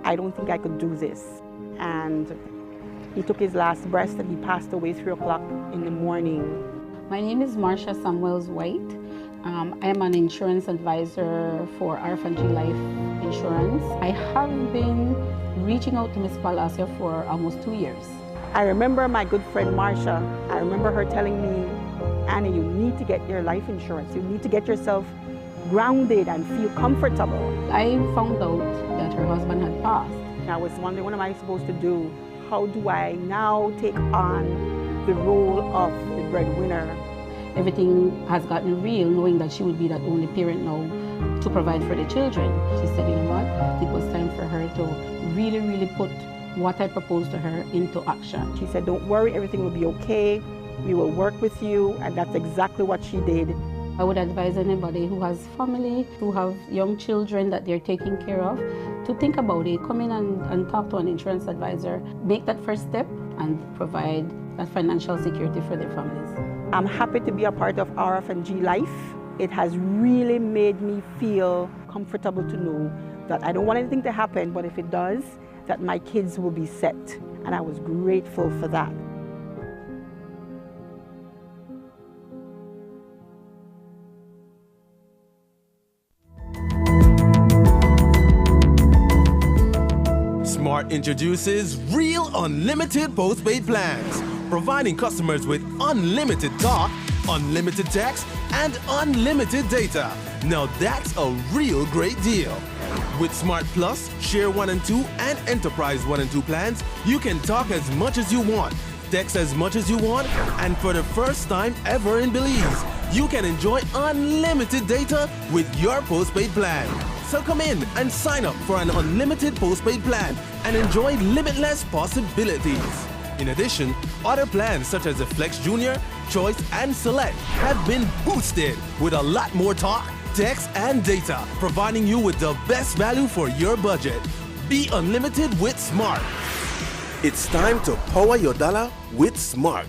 "I don't think I could do this." And he took his last breath and he passed away 3 o'clock in the morning. My name is Marcia Samuels White. I am an insurance advisor for R&G Life Insurance. I have been reaching out to Municipal last year for almost 2 years. I remember my good friend Marcia. I remember her telling me, "Annie, you need to get your life insurance. You need to get yourself grounded and feel comfortable." I found out that her husband had passed. I was wondering, what am I supposed to do? How do I now take on the role of the breadwinner? Everything has gotten real, knowing that she would be that only parent now to provide for the children. She said, "You know what? It was time for her to really put what I proposed to her into action." She said, "Don't worry, everything will be okay. We will work with you," and that's exactly what she did. I would advise anybody who has family, who have young children that they're taking care of, to think about it. Come in and talk to an insurance advisor. Make that first step and provide that financial security for their families. I'm happy to be a part of R&G Life. It has really made me feel comfortable to know that I don't want anything to happen, but if it does, that my kids will be set. And I was grateful for that. Smart introduces Real Unlimited postpaid plans, providing customers with unlimited talk, unlimited text, and unlimited data. Now that's a real great deal. With Smart Plus, Share 1 and 2, and Enterprise 1 and 2 plans, you can talk as much as you want, text as much as you want, and for the first time ever in Belize, you can enjoy unlimited data with your postpaid plan. So come in and sign up for an unlimited postpaid plan and enjoy limitless possibilities. In addition, other plans such as the Flex Junior, Choice, and Select have been boosted with a lot more talk, text, and data, providing you with the best value for your budget. Be unlimited with Smart. It's time to power your dollar with Smart.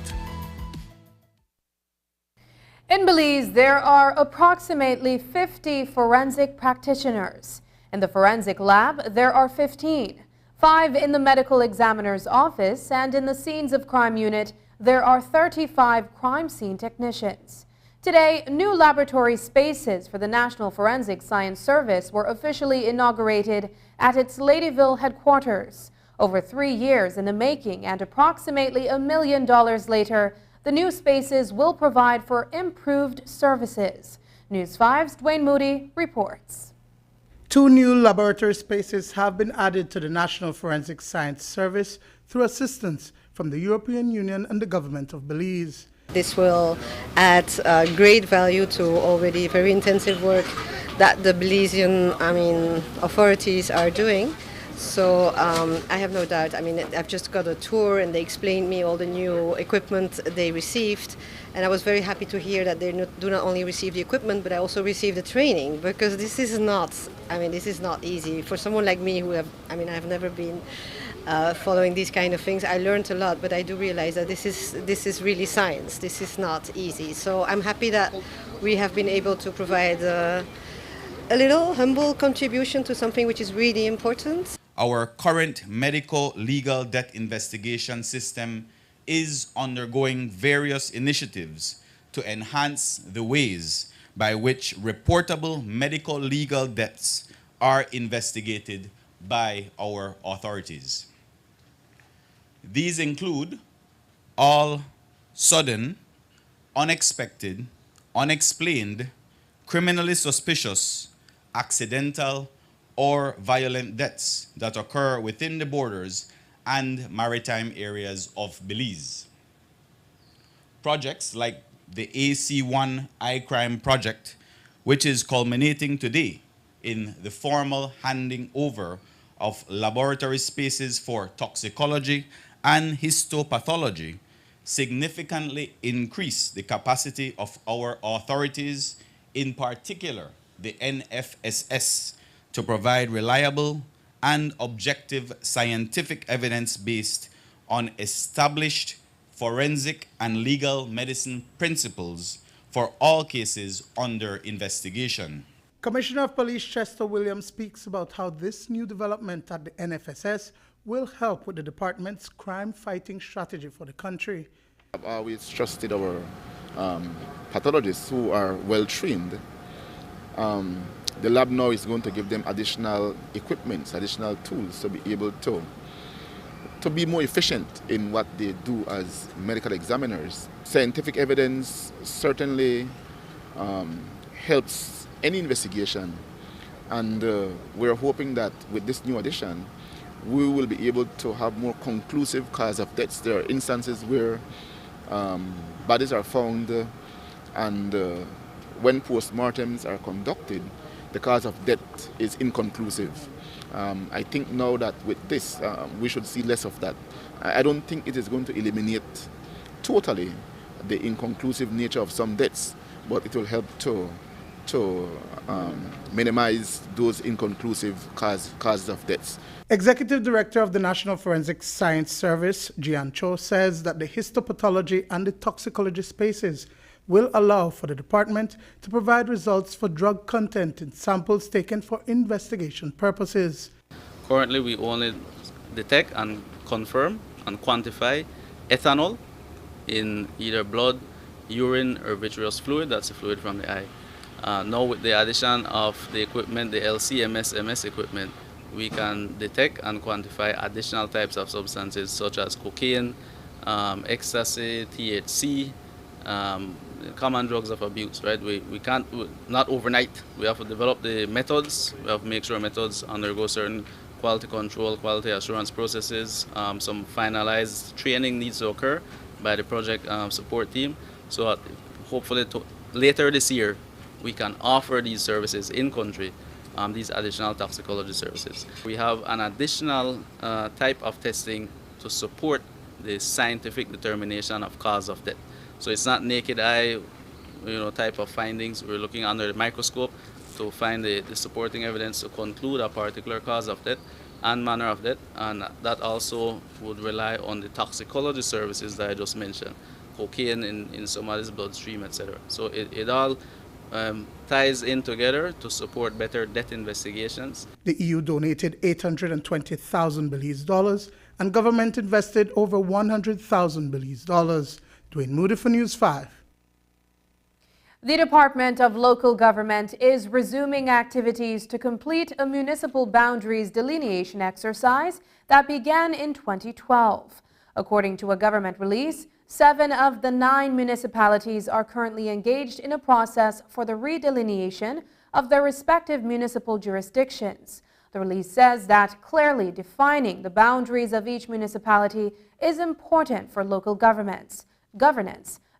In Belize, there are approximately 50 forensic practitioners. In the forensic lab, there are 15. 5 in the medical examiner's office, and in the scenes of crime unit, there are 35 crime scene technicians. Today, new laboratory spaces for the National Forensic Science Service were officially inaugurated at its Ladyville headquarters. Over 3 years in the making and approximately $1 million later, the new spaces will provide for improved services. News 5's Dwayne Moody reports. 2 new laboratory spaces have been added to the National Forensic Science Service through assistance from the European Union and the government of Belize. This will add great value to already very intensive work that the Belizean authorities are doing. So I have no doubt. I've just got a tour and they explained me all the new equipment they received. And I was very happy to hear that they do not only receive the equipment, but I also receive the training, because this is not easy. For someone like me who I've never been following these kind of things, I learned a lot, but I do realize that this is really science. This is not easy. So I'm happy that we have been able to provide a little humble contribution to something which is really important. Our current medical legal debt investigation system is undergoing various initiatives to enhance the ways by which reportable medical legal debts are investigated by our authorities. These include all sudden, unexpected, unexplained, criminally suspicious, accidental, or violent deaths that occur within the borders and maritime areas of Belize. Projects like the AC1 iCrime project, which is culminating today in the formal handing over of laboratory spaces for toxicology and histopathology, significantly increase the capacity of our authorities, in particular the NFSS, to provide reliable and objective scientific evidence based on established forensic and legal medicine principles for all cases under investigation. Commissioner of Police Chester Williams speaks about how this new development at the NFSS will help with the department's crime-fighting strategy for the country. I've always trusted our pathologists who are well-trained. The lab now is going to give them additional equipment, additional tools to be able to be more efficient in what they do as medical examiners. Scientific evidence certainly helps any investigation, and we're hoping that with this new addition, we will be able to have more conclusive cause of deaths. There are instances where bodies are found and when post-mortems are conducted, the cause of death is inconclusive. I think now that with this, we should see less of that. I don't think it is going to eliminate totally the inconclusive nature of some deaths, but it will help to minimize those inconclusive causes of deaths. Executive Director of the National Forensic Science Service, Jian Cho, says that the histopathology and the toxicology spaces will allow for the department to provide results for drug content in samples taken for investigation purposes. Currently, we only detect and confirm and quantify ethanol in either blood, urine, or vitreous fluid. That's the fluid from the eye. Now with the addition of the equipment, the LC-MS equipment, we can detect and quantify additional types of substances such as cocaine, ecstasy, THC, common drugs of abuse, right? We can't, not overnight. We have to develop the methods. We have to make sure methods undergo certain quality control, quality assurance processes. Some finalized training needs to occur by the project support team. So hopefully later this year, we can offer these services in country, these additional toxicology services. We have an additional type of testing to support the scientific determination of cause of death. So it's not naked eye, type of findings. We're looking under the microscope to find the supporting evidence to conclude a particular cause of death and manner of death, and that also would rely on the toxicology services that I just mentioned, cocaine in somebody's bloodstream, etc. So it all ties in together to support better death investigations. The EU donated 820,000 Belize dollars and government invested over 100,000 Belize dollars. Dwayne Moody for News 5. The Department of Local Government is resuming activities to complete a municipal boundaries delineation exercise that began in 2012. According to a government release, 7 of the 9 municipalities are currently engaged in a process for the redelineation of their respective municipal jurisdictions. The release says that clearly defining the boundaries of each municipality is important for local governance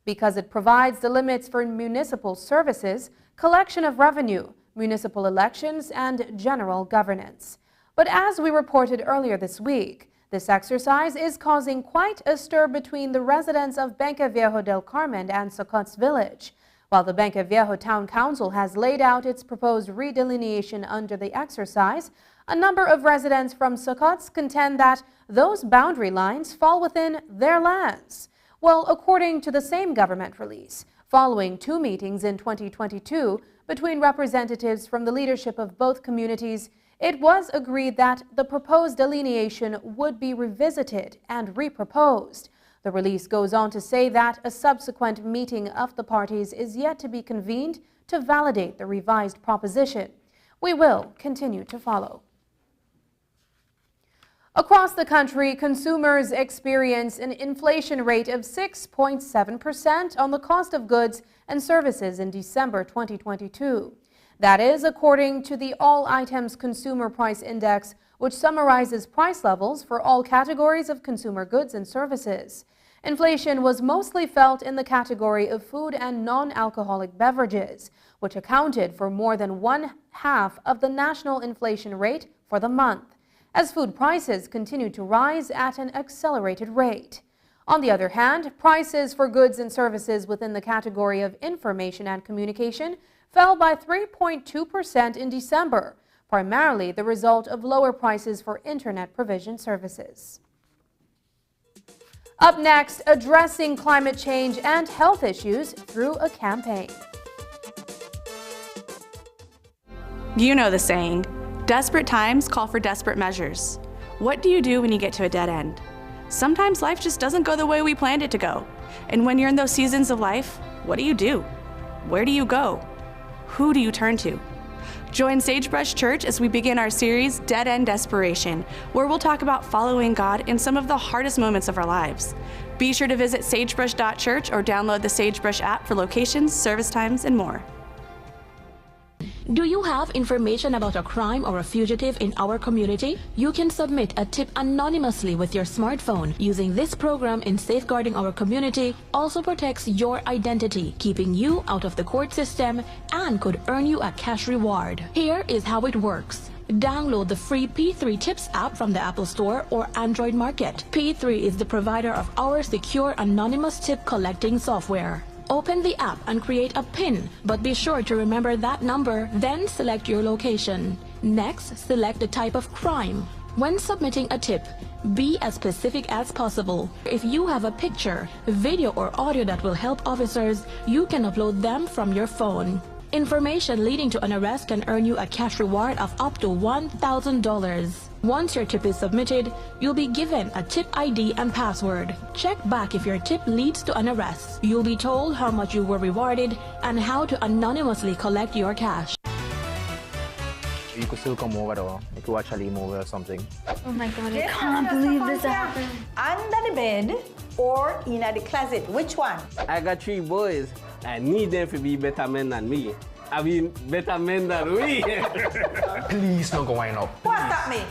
because it provides the limits for municipal services, collection of revenue, municipal elections, and general governance. But as we reported earlier this week, this exercise is causing quite a stir between the residents of Benque Viejo del Carmen and Socots Village. While the Benque Viejo Town Council has laid out its proposed redelineation under the exercise, a number of residents from Socots contend that those boundary lines fall within their lands. Well, according to the same government release, following 2 meetings in 2022 between representatives from the leadership of both communities, it was agreed that the proposed delineation would be revisited and reproposed. The release goes on to say that a subsequent meeting of the parties is yet to be convened to validate the revised proposition. We will continue to follow. Across the country, consumers experience an inflation rate of 6.7% on the cost of goods and services in December 2022. That is according to the All Items Consumer Price Index, which summarizes price levels for all categories of consumer goods and services. Inflation was mostly felt in the category of food and non-alcoholic beverages, which accounted for more than 1/2 of the national inflation rate for the month, as food prices continued to rise at an accelerated rate. On the other hand, prices for goods and services within the category of information and communication fell by 3.2% in December, primarily the result of lower prices for internet provision services. Up next, addressing climate change and health issues through a campaign. You know the saying, desperate times call for desperate measures. What do you do when you get to a dead end? Sometimes life just doesn't go the way we planned it to go. And when you're in those seasons of life, what do? Where do you go? Who do you turn to? Join Sagebrush Church as we begin our series, Dead End Desperation, where we'll talk about following God in some of the hardest moments of our lives. Be sure to visit sagebrush.church or download the Sagebrush app for locations, service times, and more. Do you have information about a crime or a fugitive in our community? You can submit a tip anonymously with your smartphone. Using this program in safeguarding our community also protects your identity, keeping you out of the court system, and could earn you a cash reward. Here is how it works. Download the free P3 Tips app from the Apple Store or Android Market. P3 is the provider of our secure anonymous tip collecting software. Open the app and create a PIN, but be sure to remember that number, then select your location. Next, select the type of crime. When submitting a tip, be as specific as possible. If you have a picture, video, or audio that will help officers, you can upload them from your phone. Information leading to an arrest can earn you a cash reward of up to $1,000. Once your tip is submitted, you'll be given a tip ID and password. Check back if your tip leads to an arrest. You'll be told how much you were rewarded and how to anonymously collect your cash. You could still come over though. You could watch a movie or something. Oh my God, I can't believe this happened. Under the bed or in the closet? Which one? I got 3 boys. I need them to be better men than me. I mean, better men than we. Please don't go wind up. Who has stopped me?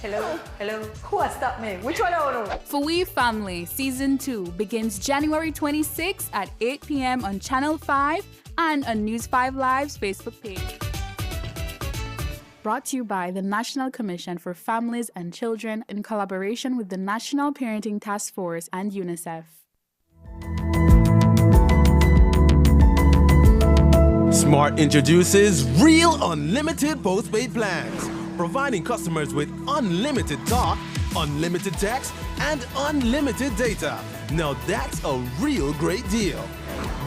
Hello? Hello? Who has stopped me? Which one I want to? For We Family Season 2 begins January 26 at 8 p.m. on Channel 5 and on News 5 Live's Facebook page. Brought to you by the National Commission for Families and Children in collaboration with the National Parenting Task Force and UNICEF. Smart introduces Real Unlimited Postpaid Plans, providing customers with unlimited talk, unlimited text, and unlimited data. Now that's a real great deal.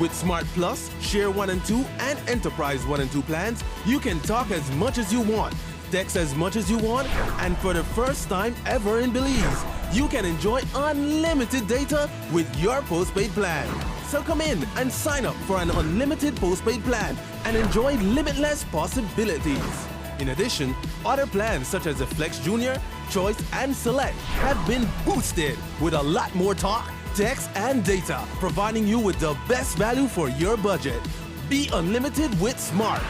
With Smart Plus, Share 1 and 2, and Enterprise 1 and 2 plans, you can talk as much as you want, text as much as you want, and for the first time ever in Belize, you can enjoy unlimited data with your postpaid plan. So come in and sign up for an unlimited postpaid plan and enjoy limitless possibilities. In addition, other plans such as the Flex Junior, Choice, and Select have been boosted with a lot more talk, text, and data, providing you with the best value for your budget. Be unlimited with Smart.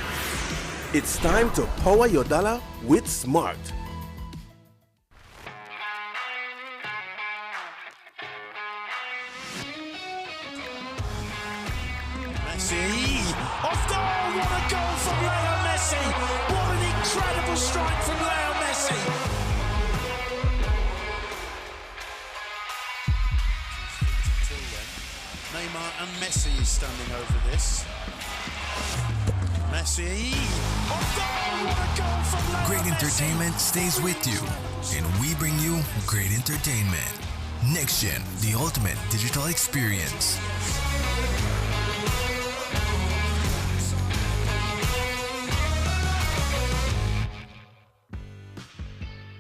It's time to power your dollar with Smart. Messi! Off goal! What a goal from Leo Messi! What an incredible strike from Leo Messi! Neymar and Messi is standing over this. Messi! Off goal! What a goal from Leo Great Messi! entertainment stays with you, and we bring you great entertainment. Next Gen, the ultimate digital experience.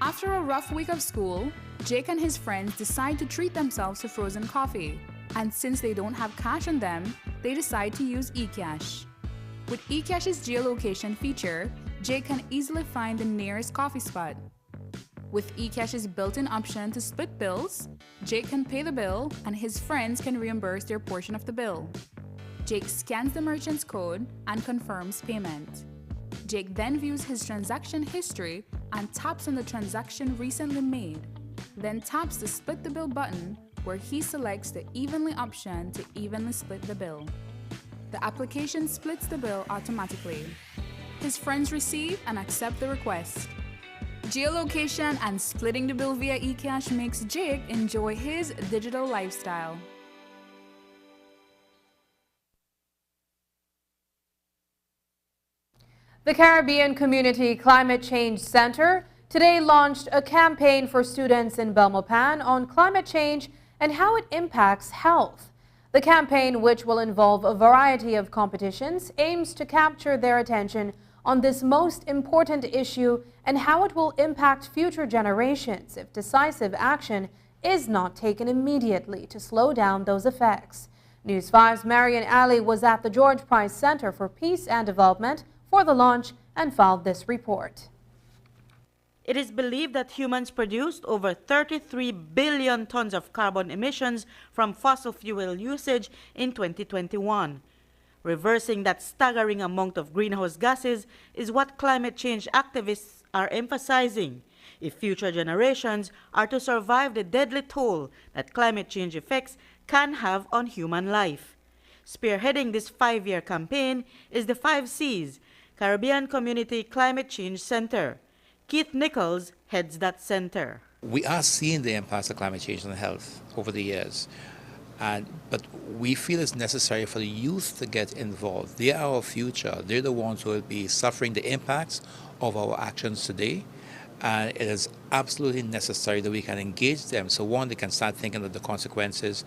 After a rough week of school, Jake and his friends decide to treat themselves to frozen coffee. And since they don't have cash on them, they decide to use eCash. With eCash's geolocation feature, Jake can easily find the nearest coffee spot. With eCash's built-in option to split bills, Jake can pay the bill and his friends can reimburse their portion of the bill. Jake scans the merchant's code and confirms payment. Jake then views his transaction history and taps on the transaction recently made, then taps the Split the Bill button where he selects the Evenly option to evenly split the bill. The application splits the bill automatically. His friends receive and accept the request. Geolocation and splitting the bill via eCash makes Jake enjoy his digital lifestyle. The Caribbean Community Climate Change Center today launched a campaign for students in Belmopan on climate change and how it impacts health. The campaign, which will involve a variety of competitions, aims to capture their attention on this most important issue and how it will impact future generations if decisive action is not taken immediately to slow down those effects. News 5's Marian Ali was at the George Price Center for Peace and Development for the launch and filed this report. It is believed that humans produced over 33 billion tons of carbon emissions from fossil fuel usage in 2021. Reversing that staggering amount of greenhouse gases is what climate change activists are emphasizing if future generations are to survive the deadly toll that climate change effects can have on human life. Spearheading this 5-year campaign is the 5 C's, Caribbean Community Climate Change Center. Keith Nichols heads that center. We are seeing the impacts of climate change on health over the years, but we feel it's necessary for the youth to get involved. They are our future. They're the ones who will be suffering the impacts of our actions today, and it is absolutely necessary that we can engage them so one, they can start thinking of the consequences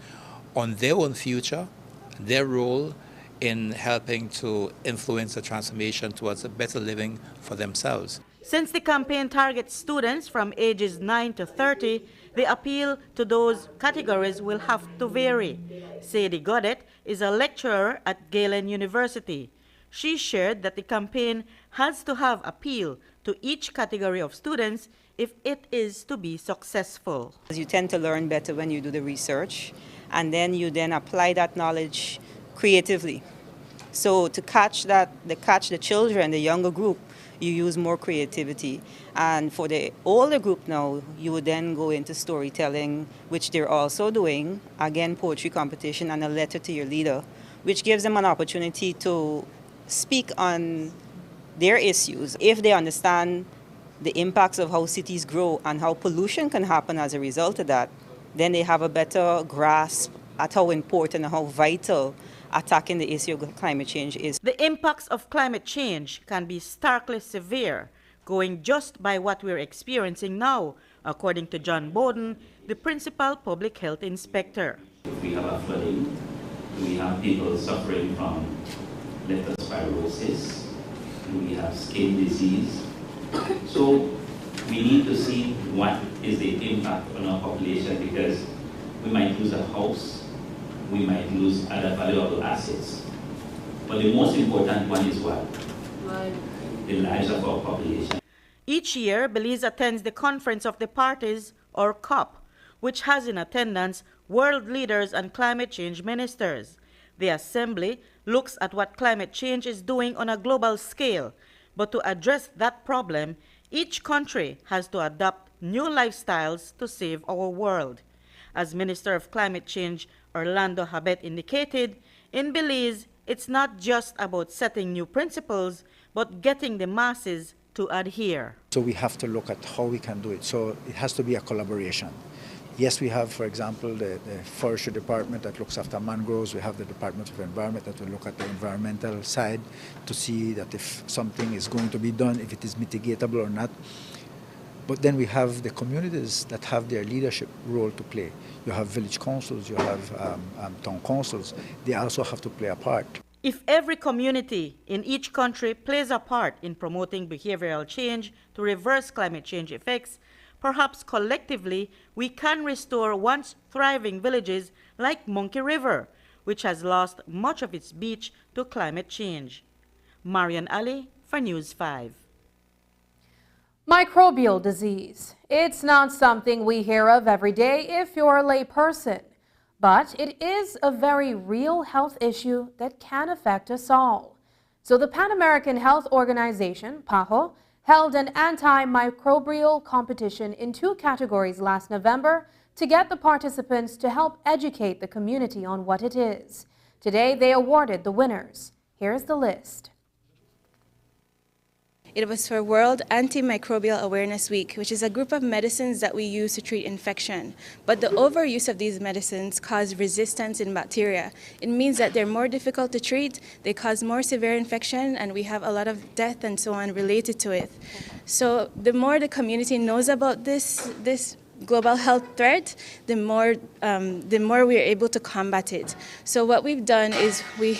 on their own future, their role in helping to influence the transformation towards a better living for themselves. Since the campaign targets students from ages 9 to 30, the appeal to those categories will have to vary. Sadie Godet is a lecturer at Galen University. She shared that the campaign has to have appeal to each category of students if it is to be successful. You tend to learn better when you do the research, and then you apply that knowledge creatively. So to catch the children, the younger group, you use more creativity. And for the older group now, you would then go into storytelling, which they're also doing, again, poetry competition and a letter to your leader, which gives them an opportunity to speak on their issues. If they understand the impacts of how cities grow and how pollution can happen as a result of that, then they have a better grasp at how important and how vital attacking the issue of climate change is. The impacts of climate change can be starkly severe, going just by what we're experiencing now, according to John Bowden, the principal public health inspector. If we have a flooding, we have people suffering from leptospirosis, we have skin disease. So we need to see what is the impact on our population, because we might lose a house, we might lose other valuable assets. But the most important one is what? The lives of our population. Each year, Belize attends the Conference of the Parties, or COP, which has in attendance world leaders and climate change ministers. The assembly looks at what climate change is doing on a global scale, but to address that problem, each country has to adopt new lifestyles to save our world. As Minister of Climate Change Orlando Habet indicated, in Belize, it's not just about setting new principles, but getting the masses to adhere. So we have to look at how we can do it. So it has to be a collaboration. Yes, we have, for example, the forestry department that looks after mangroves. We have the Department of Environment that will look at the environmental side to see that if something is going to be done, if it is mitigatable or not. But then we have the communities that have their leadership role to play. You have village councils, you have town councils. They also have to play a part. If every community in each country plays a part in promoting behavioral change to reverse climate change effects, perhaps collectively we can restore once thriving villages like Monkey River, which has lost much of its beach to climate change. Marian Ali for News 5. Microbial disease. It's not something we hear of every day if you're a lay person, but it is a very real health issue that can affect us all. So the Pan American Health Organization, PAHO, held an antimicrobial competition in 2 categories last November to get the participants to help educate the community on what it is. Today they awarded the winners. Here's the list. It was for World Antimicrobial Awareness Week, which is a group of medicines that we use to treat infection. But the overuse of these medicines cause resistance in bacteria. It means that they're more difficult to treat, they cause more severe infection, and we have a lot of death and so on related to it. So the more the community knows about this global health threat, the more we're able to combat it. So what we've done is we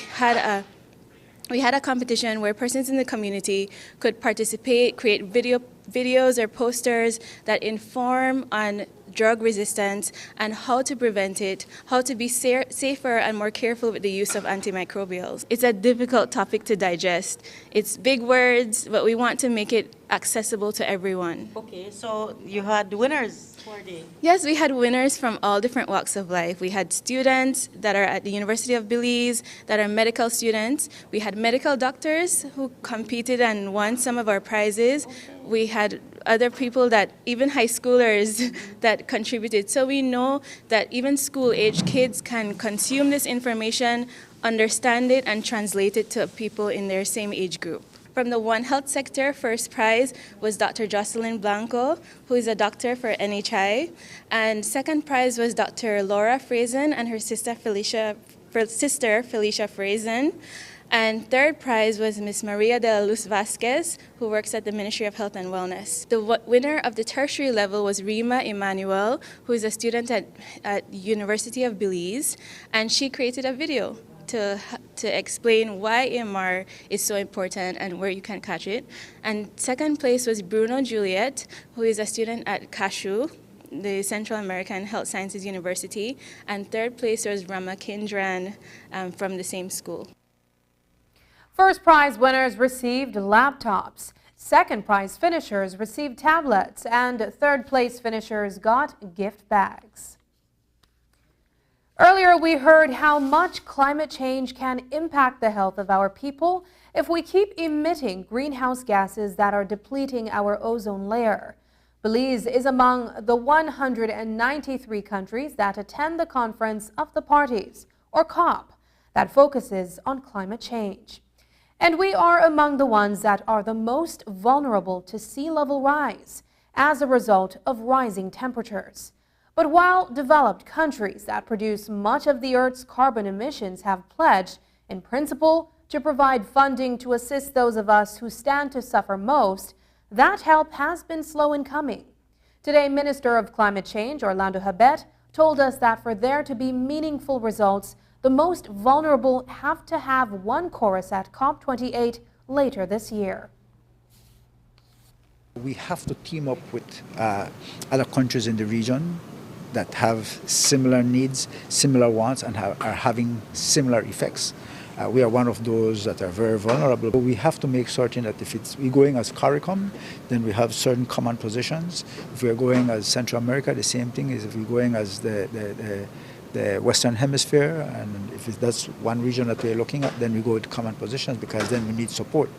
had a competition where persons in the community could participate, create videos or posters that inform on drug resistance and how to prevent it, how to be safer and more careful with the use of antimicrobials. It's a difficult topic to digest. It's big words, but we want to make it accessible to everyone. Okay, so you had winners for the... Yes, we had winners from all different walks of life. We had students that are at the University of Belize that are medical students. We had medical doctors who competed and won some of our prizes. We had other people that, even high schoolers, that contributed. So we know that even school-age kids can consume this information, understand it, and translate it to people in their same age group. From the One Health sector, first prize was Dr. Jocelyn Blanco, who is a doctor for NHI. And second prize was Dr. Laura Frazen and her sister Felicia Frazen. And third prize was Ms. Maria de la Luz Vasquez, who works at the Ministry of Health and Wellness. The winner of the tertiary level was Rima Emmanuel, who is a student at University of Belize, and she created a video to explain why EMR is so important and where you can catch it. And second place was Bruno Juliet, who is a student at CASHU, the Central American Health Sciences University. And third place was Rama Kindran from the same school. First prize winners received laptops. Second prize finishers received tablets, and third place finishers got gift bags. Earlier, we heard how much climate change can impact the health of our people if we keep emitting greenhouse gases that are depleting our ozone layer. Belize is among the 193 countries that attend the Conference of the Parties, or COP, that focuses on climate change. And we are among the ones that are the most vulnerable to sea level rise as a result of rising temperatures. But while developed countries that produce much of the Earth's carbon emissions have pledged, in principle, to provide funding to assist those of us who stand to suffer most, that help has been slow in coming. Today, Minister of Climate Change Orlando Habet told us that for there to be meaningful results, the most vulnerable have to have one chorus at COP28 later this year. We have to team up with other countries in the region that have similar needs, similar wants, and are having similar effects. We are one of those that are very vulnerable. We have to make certain that if we're going as CARICOM, then we have certain common positions. If we're going as Central America, the same thing is if we're going as the Western Hemisphere, and if that's one region that we're looking at, then we go with common positions because then we need support.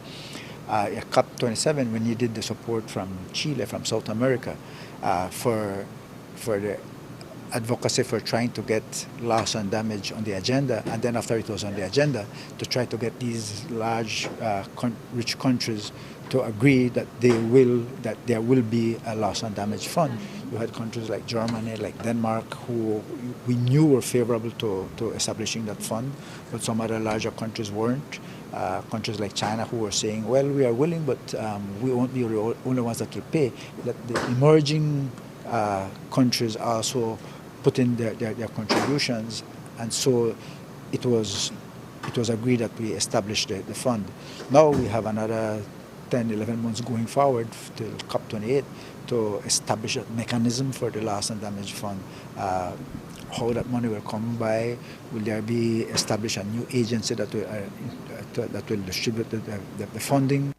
At COP27, we needed the support from Chile, from South America, for the advocacy for trying to get loss and damage on the agenda, and then after it was on the agenda, to try to get these large, rich countries to agree that there will be a loss and damage fund. You had countries like Germany, like Denmark, who we knew were favorable to establishing that fund, but some other larger countries weren't. Countries like China who were saying, well, we are willing, but we won't be the only ones that will pay. That the emerging countries also put in their contributions, and so it was agreed that we established the fund. Now we have another 10, 11 months going forward till COP28 to establish a mechanism for the loss and damage fund. How that money will come by? Will there be established a new agency that will distribute the funding?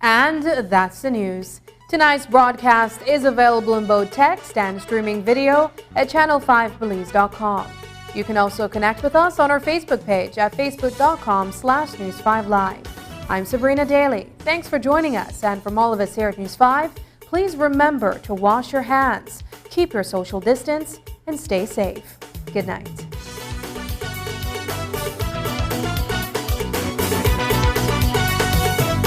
And that's the news. Tonight's broadcast is available in both text and streaming video at channel5belize.com. You can also connect with us on our Facebook page at facebook.com/News5Live. I'm Sabrina Daly. Thanks for joining us, and from all of us here at News 5, please remember to wash your hands, keep your social distance, and stay safe. Good night.